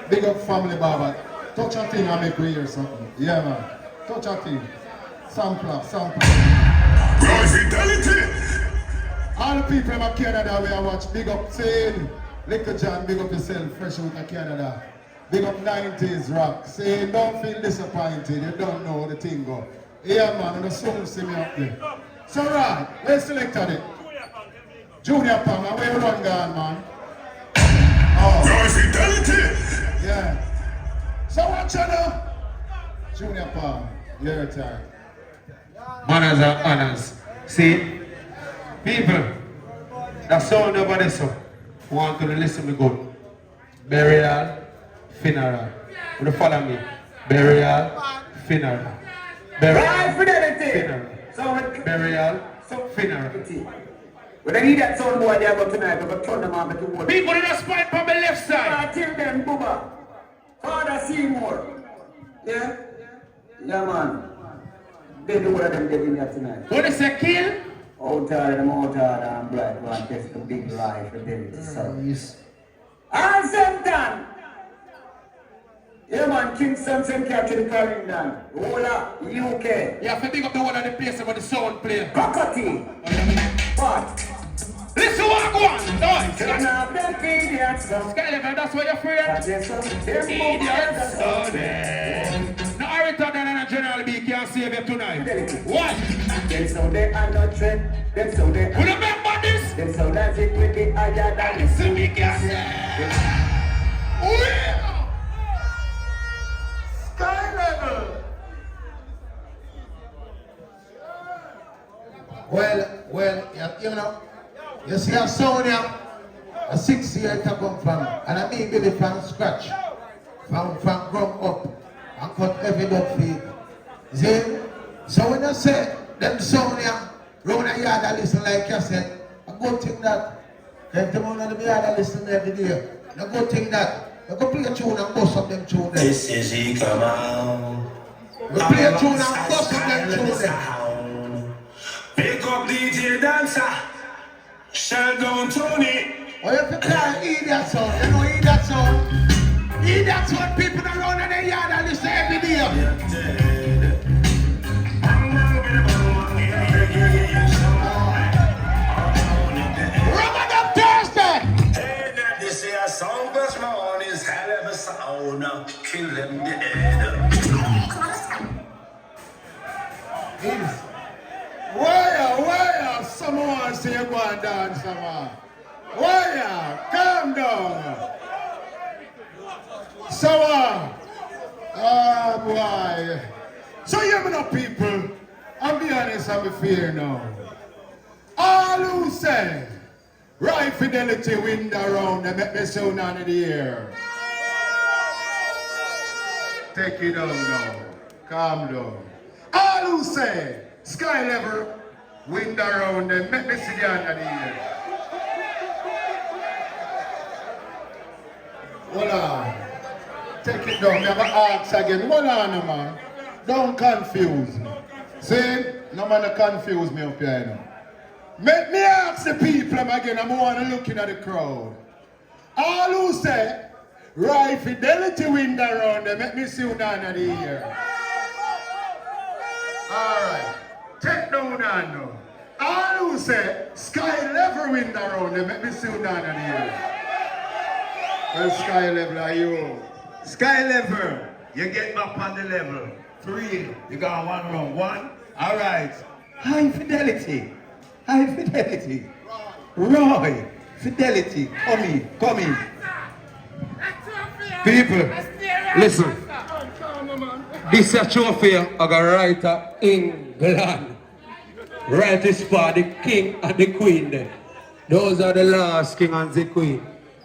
[SPEAKER 1] big up family Baba. Touch a thing and make we hear something. Yeah man. Touch a thing. Sample.
[SPEAKER 6] Fidelity!
[SPEAKER 1] All the people in Canada we are watch. Big up Saying. Little John, big up yourself, fresh out of Canada. Big up 90s rock. Saying, don't feel disappointed. You don't know the thing go. Yeah man, and the soul see me up there. So right, let's select it. Junior Pang, where you run gone, man? Oh.
[SPEAKER 6] Fidelity!
[SPEAKER 1] Yeah. So what you know? Junior Pang, your turn.
[SPEAKER 8] Manners are honors. See, people, that sound over there, so want to listen me good. Burial, funeral. Will you follow me? Burial, funeral.
[SPEAKER 11] Right, fidelity.
[SPEAKER 8] Funeral.
[SPEAKER 11] So
[SPEAKER 8] Burial, funeral.
[SPEAKER 11] when I need that sound boy there go tonight, I'm going to turn them on.
[SPEAKER 8] People in the spine from the left side.
[SPEAKER 11] I tell them, Booba. Father Seymour. Yeah? Yeah, man. They do what them dead in here tonight.
[SPEAKER 8] What is a kill?
[SPEAKER 11] Out I'm bright. Go and test the big life for David. Yes. And same time. Yeah, man. King Samson captured Clarendon. Hola, UK.
[SPEAKER 8] You have to pick up the one of the place where the sound play.
[SPEAKER 11] Cockatoo. What?
[SPEAKER 8] Listen what
[SPEAKER 3] Go on, nice.
[SPEAKER 11] Turn off them idiots.
[SPEAKER 3] Sky level, that's where you're free. Idiots. No, I return and General B can't save you tonight. What?
[SPEAKER 11] Them so they are not threat. Them so they are.
[SPEAKER 3] Remember this?
[SPEAKER 11] Them so that's it with the higher than the
[SPEAKER 3] So we can say.
[SPEAKER 2] Sky level. Well, you know, you see a sound here, a 6 year to come from, and I mean Billy from scratch, from ground up, and cut every dog feed. See? So when you say them sound here, round a yard and listen like you said, a good thing that, if the man on the yard and listen every day, a good thing that, you go play a tune and bust up them tune there.
[SPEAKER 7] This is he come out.
[SPEAKER 2] You play a tune and bust up them tune there.
[SPEAKER 11] Pick up DJ Dancer. Shell down Tony.
[SPEAKER 2] Oh, you have to play idiot sound. You know idiot sound? Idiot sound people around in the yard and listen every day. Ramadan Thursday.
[SPEAKER 7] Hey, that this is a song this morning is hell of a sound. Kill them dead.
[SPEAKER 1] Where, someone say you go and dance, someone. Where, calm down. So, oh boy. So you know people, I'll be honest, I'm fear now. All who say, right fidelity wind around, they make me sound under the air. Take it down now, calm down. All who say, sky level, wind around them, make me see the under the air. Hold on. Take it down. Never ask again. Hold on, man. Don't confuse me. See? No man confuse me up here now. Make me ask the people again. I'm want to look at the crowd. All who say, right fidelity wind around them, make me see you down at the ear. Alright. Take down now. All who say, sky level wind around them, make me see you down at the ear. Well, sky level are you? Sky level, you get up on the level. For real, you got one round. One? Alright. High fidelity. High fidelity. Roy, fidelity. Come in.
[SPEAKER 3] People, listen. This is a trophy I got right at England. Right is for the king and the queen then. Those are the last king and the queen.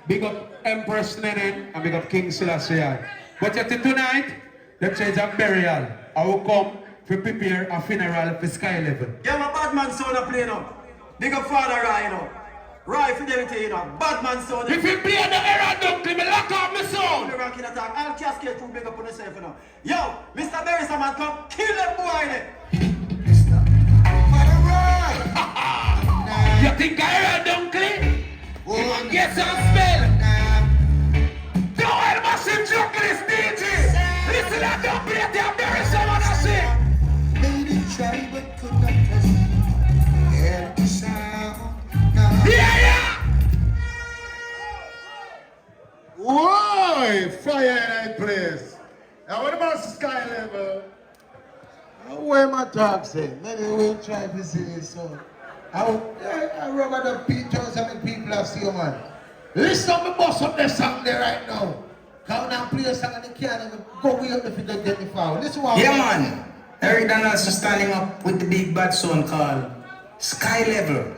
[SPEAKER 3] Big up Empress Nenen and big up King Selassie. But yet tonight, them say it's a burial. I will come to prepare a funeral for Sky Level.
[SPEAKER 11] Yeah, my bad man son a play now. Big up Father Rye, you know. Rye fidelity, you know. Bad man son.
[SPEAKER 3] If you play the era donkey, me lock off my sound.
[SPEAKER 11] The ranking attack. I'll cascade through big up on yourself, you know. Yo, Mr. Berry, man, come kill that boy there.
[SPEAKER 2] Father Rye.
[SPEAKER 3] You think I era donkey? Get some spell. Don't help massive joke this DJ. Listen, I don't play the Berry someone I sing.
[SPEAKER 2] Lady tried but could not touch the sound.
[SPEAKER 3] Yeah.
[SPEAKER 1] Why? Fire in that place. Now what about Sky Level?
[SPEAKER 2] Where my talk say? Many will try to see this song. I rubber the pictures and the people have seen, man. Listen to me boss up the song there right now. Come down, play a song and they can't even go way up if you don't get me foul. Listen what
[SPEAKER 12] yeah, man. Eric Donaldson standing up with the big bad song called Sky Level.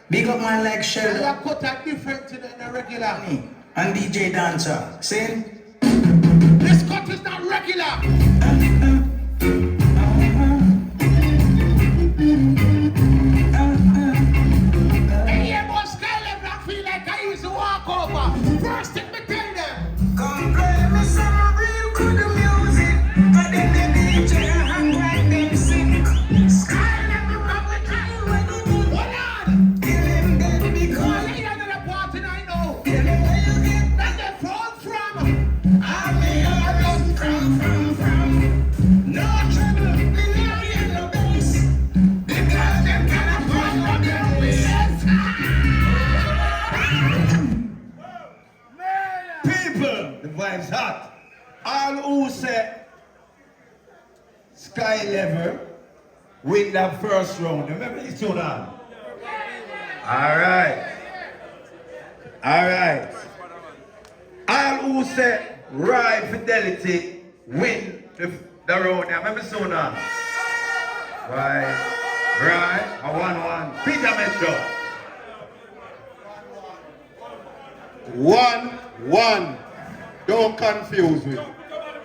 [SPEAKER 12] Big up man like Sheldon.
[SPEAKER 2] I cut a different than the regular.
[SPEAKER 12] And DJ Dancer. Saying,
[SPEAKER 2] this cut is not regular. First thing me tell them,
[SPEAKER 11] come play me some real good music. But then the DJ and like them sing. Sky Level rock the time when you do.
[SPEAKER 2] Hold on.
[SPEAKER 11] Kill him dead because
[SPEAKER 2] I ain't another party I know.
[SPEAKER 11] tell him where you get
[SPEAKER 2] That they fall from.
[SPEAKER 13] Sky Level win that first round. Remember this tune on? Alright. Alright. All who say right Fidelity win the round. Remember this tune on? Right. A 1-1. Peter Metro.
[SPEAKER 1] 1-1. Don't confuse me.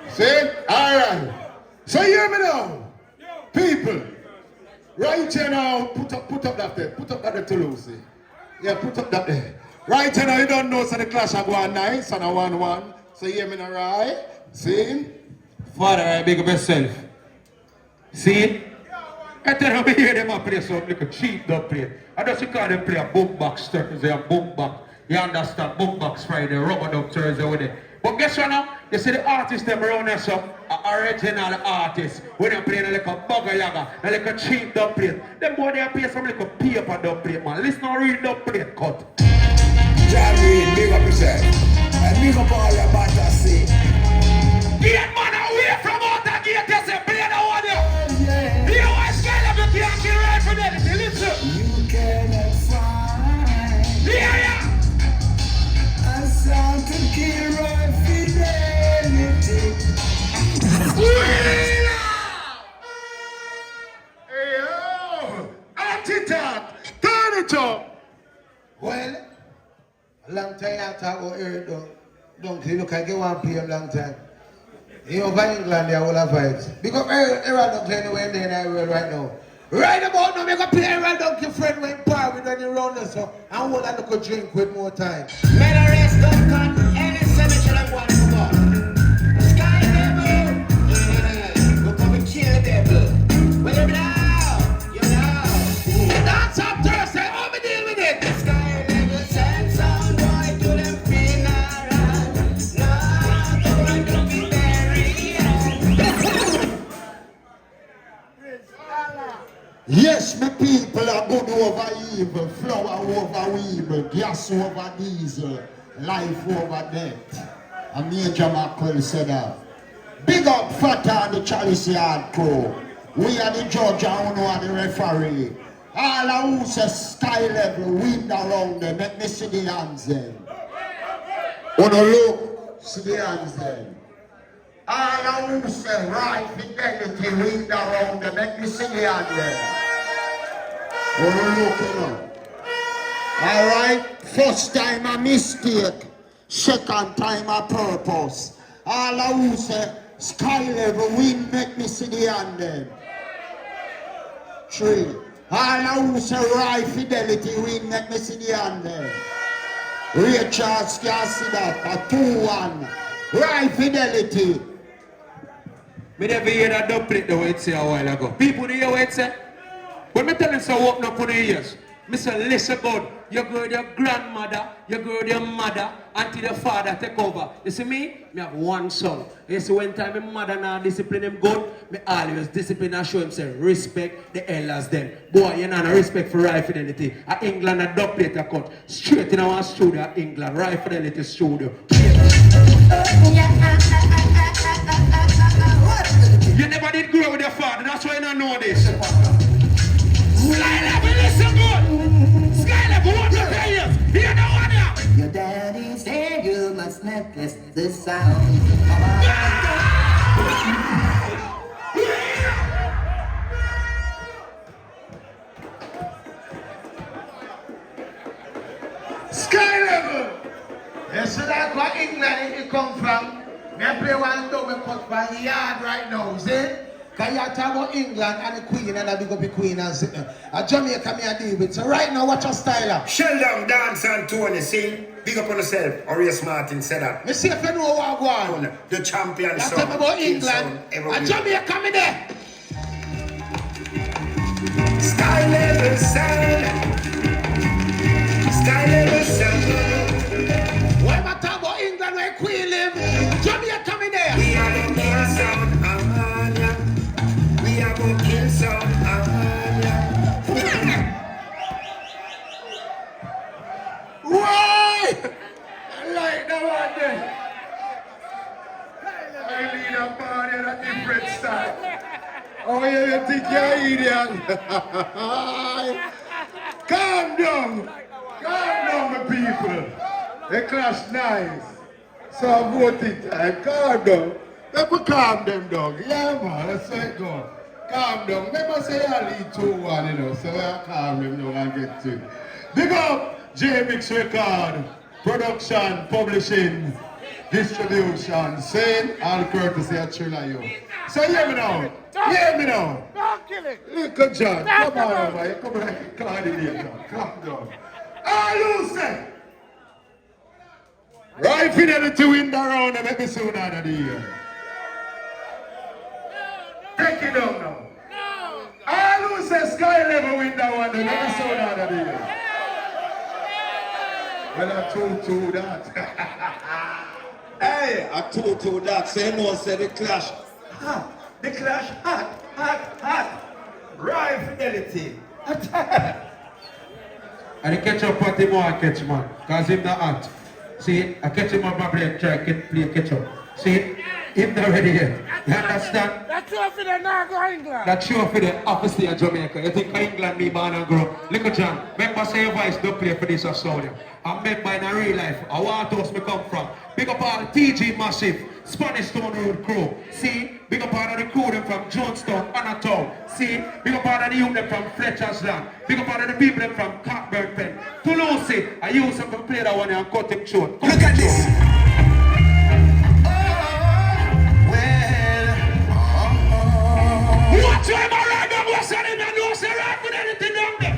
[SPEAKER 1] See? Alright. So hear me now. People. Right here now. Put up that there. Put up that there to Lucy. Yeah, put up that there. Right here now, you don't know, so the clash are going nice and a 1-1. So hear me now, right? See?
[SPEAKER 8] Father, I big up yourself. See? I tell them hear them play something like a cheap dub play. I just call them play a boom box Thursday and boom box. You understand? Boom box Friday, rubber dub Thursday with it. But guess what now? You see the artists them around there, so original artists. When they play like a bugger yaga, like a cheap dub plate. Them boy they play some like a paper dub plate, man. Listen to real dub plate cut.
[SPEAKER 11] John Reed, big up yourself. And big up all your fantasy.
[SPEAKER 8] Get man away from out the gate, you say play the one here. You want Sky Level, you can't kill right Fidelity, listen.
[SPEAKER 11] You cannot find a sound to kill right Fidelity.
[SPEAKER 1] Hey, yo! Anti-talk! Turn it up!
[SPEAKER 2] Well, a long time I talk about Eric don't you look like you want to play a long time. You over England there will have vibes. Because Eric don't play anywhere in the world right now. Right about now, make a play Eric Donkey friend when par with any round or so. And we'll have a drink with more time.
[SPEAKER 7] Men are rest don't cut any cemetery of one to go. Sky Level, we'll come and kill the devil. Well, you know.
[SPEAKER 8] That's up Thursday, how we deal with it?
[SPEAKER 7] Sky Level send some boy to them funeral. No, don't be
[SPEAKER 1] Yes, my people are good over evil, flour over evil, gas over diesel, life over death. And Major Mackwell said that. Big up Fata and the Chalice Yard crew. We are the judge and we are the referee. All who say Sky Level, wind around them, let me see the hands then. Wanna look, see the hands then. All who say right Fidelity, wind around them, let me see the hands then. Wanna look, you know. Alright, first time a mistake, second time a purpose. All who say Sky Level, wind, make me see the hand then. 3. All who say right Fidelity, wind, make me see the hand then. Ray Charles can't see that. A 2-1. Right Fidelity.
[SPEAKER 8] Me never hear that dub plate the way it say a while ago. People hear what it say? When me tell them so open up on the ears, me say listen good. You go with your grandmother, you go with your mother, until your father take over. You see me? Me have one son. You see when time my mother now discipline him good, me always discipline and show him say respect the elders then. Boy, you know no respect for right Fidelity. At England a dub plate a cut. Straight in our studio at England, right Fidelity studio. You never did grow with your father, that's why you don't know this. Sky Level, listen good. Sky Level, what the players? You know what now?
[SPEAKER 7] Your daddy said you must not listen the sound.
[SPEAKER 2] Sky Level! You see that where England it come from? Me play one double cut by yard right now, see? Because you talk about England and the Queen and I big up the Queen and Jamaica me I deal with. So right now, watch your style.
[SPEAKER 14] Sheldon, dance and Tony, sing. Big up on yourself. Orius Martin said that.
[SPEAKER 2] Me see if you know what I go on.
[SPEAKER 14] The champion
[SPEAKER 2] song.
[SPEAKER 14] song.
[SPEAKER 2] Talk about England and Jamaica me there.
[SPEAKER 14] Sky Level sound. Sky Level sound.
[SPEAKER 2] What am I talking about England where Queen live? Jamaica me there.
[SPEAKER 14] We are the kill sound. We are the kill sound.
[SPEAKER 1] Why? I like that one there. I need a party in a different style.
[SPEAKER 2] Oh, yeah, you think you're idiot? Calm down, my people. They clash nice. So vote it time. Calm down. Let me calm them down. Yeah, man, that's how it goes. Calm down. Never say I lead 2-1, you know. So I calm them down and get to it. Big up J-Mix Record, production, publishing, distribution, saying all courtesy of Trilla you. So hear me now. Hear me now. Little John, come on over. You come like a coordinator. Calm down. All you say. Right Fidelity win the round and maybe soon out of the year. Take it down now. All who say Sky Level win that one and maybe soon out of the year. Well, I 2-2 that.
[SPEAKER 13] Hey, I 2-2 that. So you know, say the clash hot. The clash hot. Right Fidelity. Attack.
[SPEAKER 8] And the catch up party more I catch man. Cause him not hot. See, I catch him on my brain, try to play catch up. See, him not ready yet. You understand?
[SPEAKER 15] That's true for the Nago England.
[SPEAKER 8] That's true for the opposite of Jamaica. You think England me born and grow? Look at John, remember say your voice don't play for this of Saudi. I'm member in a real life. I want house me come from. Big up all the TG Massive, Spanish Stone Road crew. See, big up all of the crew them from Jonestown, Anatown. See, big up all of the youth them from Fletcher's Land. Big up all of the people them from Cockburn Pen. Toulouse, I use them to play that one and cut him short. Look at this. Watch him around them, what's on him and what's around with anything down there.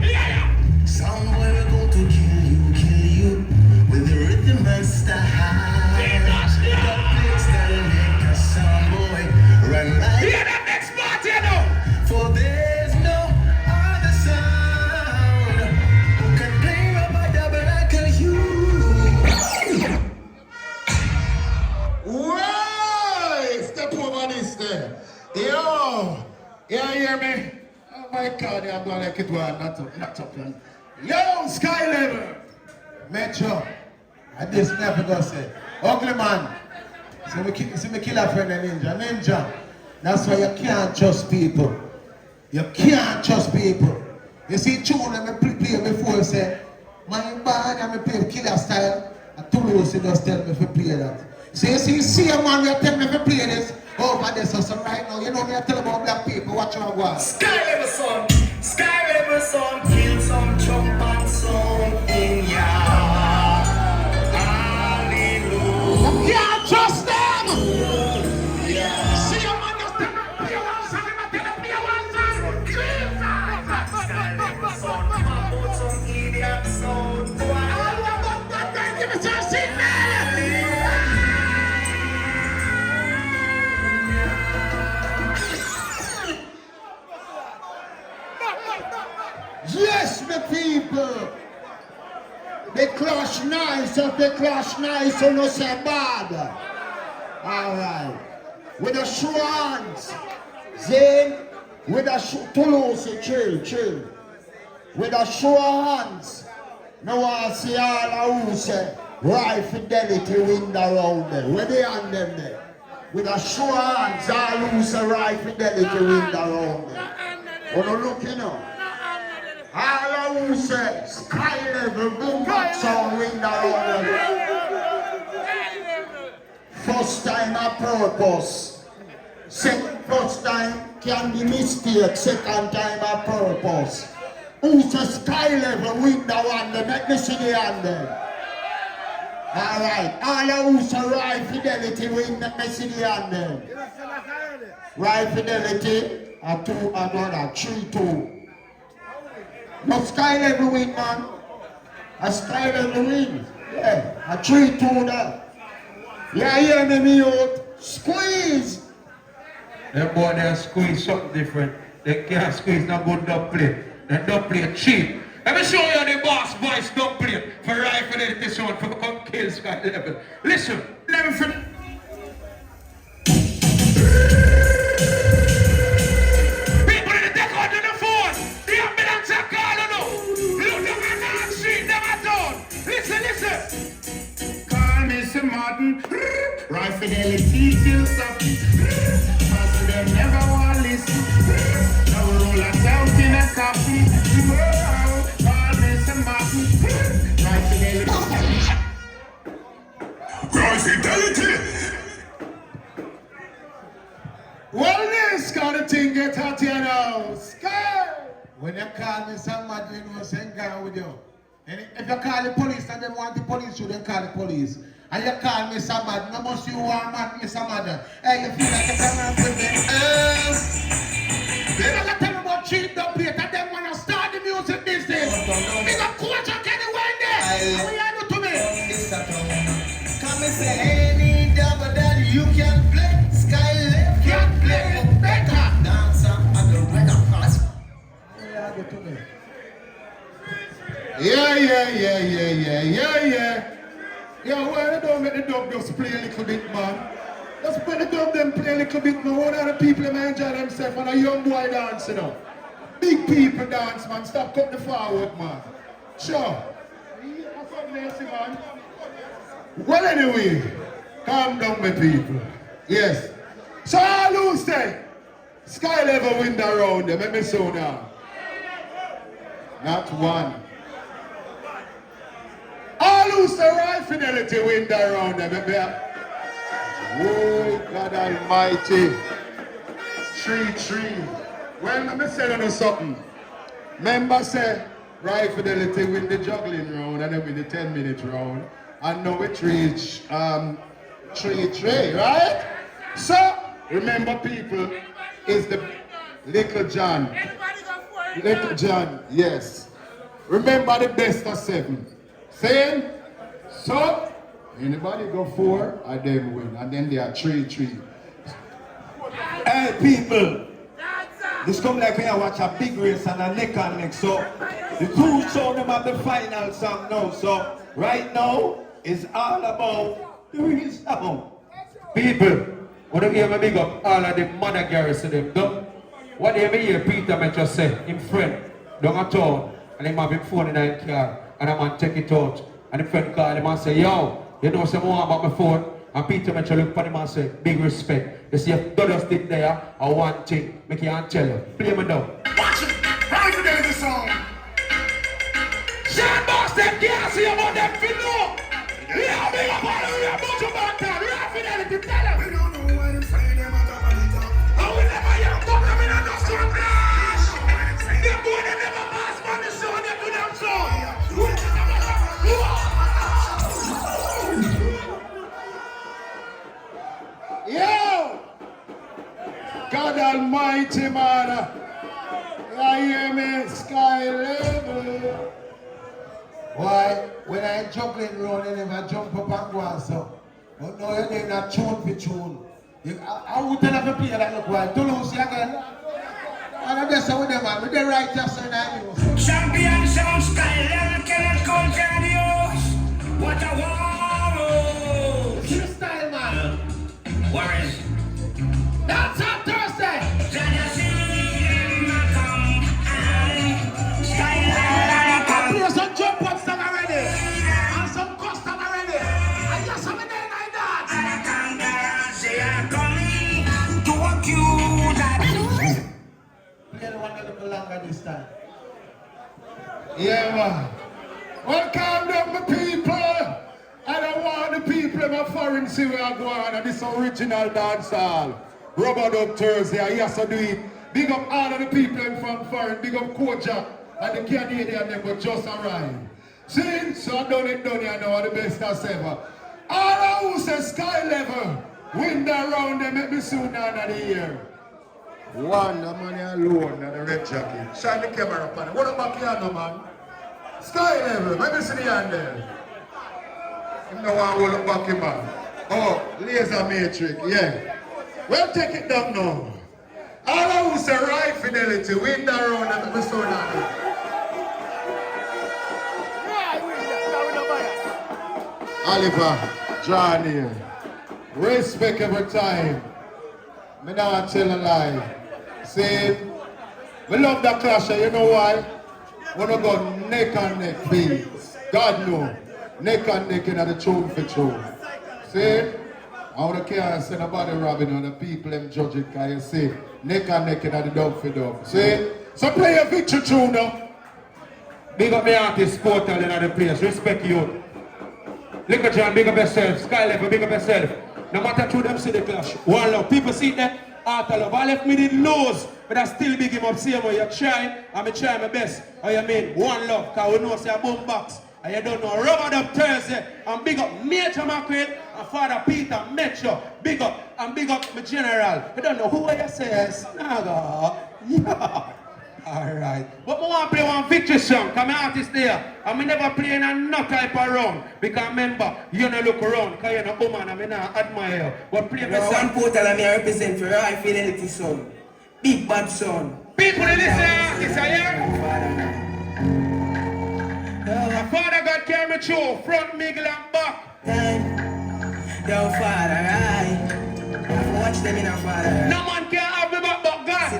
[SPEAKER 8] Yeah.
[SPEAKER 11] Somewhere we're going to kill you with the rhythm and style. The place that'll make a sound boy run like.
[SPEAKER 8] Yeah, that next party, you know.
[SPEAKER 11] For there's no other sound who can play rubber double like you.
[SPEAKER 2] Why? Step over this there. Yo, you hear me? Oh my God, I'm going like it was not up. Yo, Sky Level. Metro. And this never go say. Ugly man. See me kill a friend and ninja. That's why you can't trust people. You can't trust people. You see, tune and me play before say, my band and me play killer style. And Toulouse just tell me if you play that. So you see a man, you tell me if you play this. Over there, so right now, you know me, I tell about black people, watch your go.
[SPEAKER 11] Sky Level son, kill some trumpet song in ya. Hallelujah.
[SPEAKER 2] You can't trust them!
[SPEAKER 11] Yeah.
[SPEAKER 2] See a man, just tell me, play one song, and I tell him, play one song.
[SPEAKER 11] Sky Level son, come out some idiot sound.
[SPEAKER 2] I want that, give me some signal! Yes, my people. They clash nice. If they clash nice, you know say bad. All right. With the Schwans, Zane, with the Toulouse, chill. With the Schwans, no one see all who say right Fidelity win the round there. Where they on them there? With the Schwans, all who say right Fidelity win the round there. Oh no, look, you know. All who say Sky Level, boom, back sound, win the round. First time a purpose. First time can be mistake. Second time a purpose. Who say Sky Level, win the one, make me see the hand there. Alright, all who say right Fidelity, win, make me see the hand there. Right Fidelity, a 2 another, 3-2. No Sky Level win, man. A Sky Level win. Yeah, a 3-2 there. Yeah, hear me out. Squeeze.
[SPEAKER 8] Them boy they squeeze something different. They can't squeeze no good dub play. They dub play cheap. Let me show you the boss voice dub play for right Fidelity sound for come kill Sky Level. Listen, let me finish.
[SPEAKER 11] Martin, right Fidelity till stop. Cause them never want to
[SPEAKER 1] Yes, got the thing get hot here now. Sky.
[SPEAKER 2] When you call me somebody, you know, saying guy with you. And if you call the police and they want the police, you then call the police. And you call me somebody, no must you want mad me somebody. Hey, you feel like you come around with me. They don't tell me about cheap the plate and them want to start the music business. Big up coach and Kenny Wendy. What you do to me?
[SPEAKER 4] Come and say, any double daddy you can play. Sky Level can play better. Dancer at the weather fast.
[SPEAKER 2] What you do to me?
[SPEAKER 1] Yeah. Yo, why you don't make the dub just play a little bit, man? Just make the dub them play a little bit, man. One of the people them enjoy themselves and a young boy dance, you know. Big people dance, man. Stop cutting the forward, man. Sure. That's what Nancy, man. Well, anyway, calm down, my people. Yes. So all who say, Sky Level win the round, them. Let me show now. Not one. All who say right Fidelity win the round, them. Oh, God Almighty. 3-3. Well, let me say you something. Member say, right Fidelity win the juggling round and then win the 10-minute round. And now it reach 3-3, right? So, remember people, is the Little John. Little John, yes. Remember the best of 7. Saying? So, anybody go 4, and then win. And then they are 3-3.
[SPEAKER 11] Hey people, this come like when I watch a big race and a neck and neck. So, the two show them at the final song now. So, right now, it's all about the real sound.
[SPEAKER 8] People, when you hear me big up all of the mother garrison them, don't. What you hear Peter may just say, him friend, down a town, and him have him phone in his car, and a man take it out, and the friend call him and say, yo, you know some more about my phone? And Peter may just look at him and say, big respect. You see, if Dodos did there, I one thing, make you and tell you. Play me down.
[SPEAKER 1] Watch it! Right Fidelity song!
[SPEAKER 8] Sean Boston can't see about them for no! Yeah, big up all the way about your back down. Right Fidelity, tell them!
[SPEAKER 4] We don't know why them say them a top of the top.
[SPEAKER 8] And we never hear come them in and just run dash! Them boy, they never pass on the show, they do them so!
[SPEAKER 1] Yo! God Almighty, man! I hear me, Sky Level!
[SPEAKER 2] Why? When I juggling round, I never jump up and go and so. But now you're doing a tune for tune. I would tell them to play that look why. Toulouse again. And I'm just with them, man. With the right just in that news.
[SPEAKER 7] Champion sound Sky Level cannot conquer the host. What a war!
[SPEAKER 2] See the style, man.
[SPEAKER 7] Warriors.
[SPEAKER 2] That's on Thursday. Play some jump up song already. And some custom already. And just have a day like that. Play the one a little longer this time.
[SPEAKER 1] Yeah, man. Well, calm down, my people. I don't want the people in my foreign see where I go on. And this original dancehall. Rubber Dub Thursday. I have to do it. Big up all of the people from foreign. Big up Koja and the Canadian them but just arrived. See? So I done it, I know the best as ever. All who say Sky Level win the round, they make me soon down of the year. One, the money alone and the red jacket. Shine the camera up on it. What about piano, man? Sky Level, let me see the hand there. You know I will look back, man. Oh, laser matrix, yeah. Well, take it down now. All who say right Fidelity win the round and make me soon down there. Oliver, John here. Respect every time. Me not tell a lie. See, we love that clash, you know why? We don't go neck and neck, please. God know. Neck and neck in the tune for tune. See? I don't care say nobody robbing on the people them judge it, can you see? Neck and neck in the dub for dub. See? So play a victory tune now.
[SPEAKER 8] Big up the artist, portal in the place. Respect you. Little John, big up yourself. Sky Level, big up yourself. No matter who them see the clash. One love. People see that.
[SPEAKER 16] Art of Love. All if me did lose, but I still big him up, same way you try, and me try my best. How you mean? One love, cause we know say a boom box. And you don't know, Rubber Dub Thursday, and big up Major McQueen and Father Peter Metro, big up, and big up my general. You don't know who you say, Snaga, yeah. Alright, but I want to play one victory song, because my artist there, and I never play in a no type of round, because remember, you don't look around, because you're not a woman, and I not admire you, but play my song.
[SPEAKER 9] One portal and I represent for High Fidelity son, Big Bad son.
[SPEAKER 16] People in this artist, are you? My father God carry me through, front, middle and back.
[SPEAKER 9] Yo, Father, right? Watch them in a Father.
[SPEAKER 16] No man can have me back but God.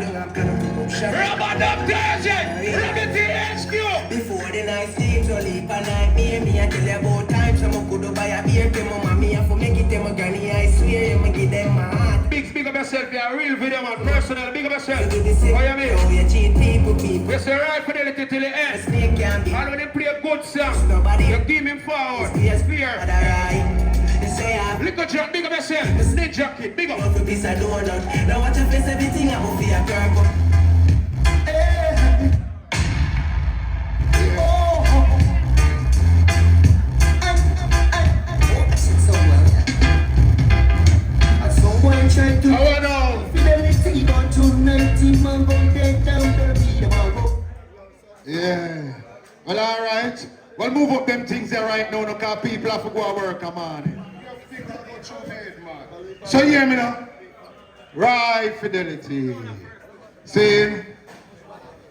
[SPEAKER 16] Rubber Dub Thursday, Remedy HQ.
[SPEAKER 9] Before the night sleeps, so leap a night near me. I tell you about time, so I could buy a beer to my mommy. I for make it to my granny, I swear, I give them my heart.
[SPEAKER 16] Big up yourself, you're a real video man, personal, big up yourself. What you mean?
[SPEAKER 9] Oh, you cheat people.
[SPEAKER 16] We say right fidelity till the end.
[SPEAKER 9] Snake can be.
[SPEAKER 16] And when they play a good song, you give him forward.
[SPEAKER 9] Yes,
[SPEAKER 16] fear. Little John, big up yourself. The snake jacket, big up.
[SPEAKER 9] Now watch your face, everything I'm over your curve.
[SPEAKER 1] Yeah. Well, all right. Well, move up them things there right now, because people have to go to work, come on. So you hear me now? Right Fidelity. See,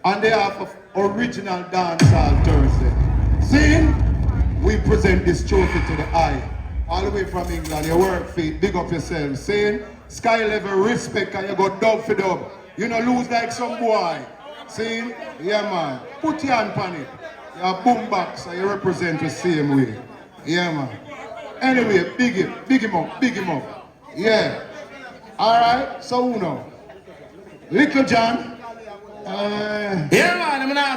[SPEAKER 1] on behalf of original Dancehall Thursday. See, we present this trophy to the eye. All the way from England, your work feet, big up yourself. See, sky level respect, and you go dub for dub. You know, lose like some boy. See, yeah man, put your hand on it. You're a boom box, and you represent the same way. Yeah man. Anyway, big him up, big him up. Yeah. Alright, so Uno. Little John.
[SPEAKER 16] Yeah man, I'm not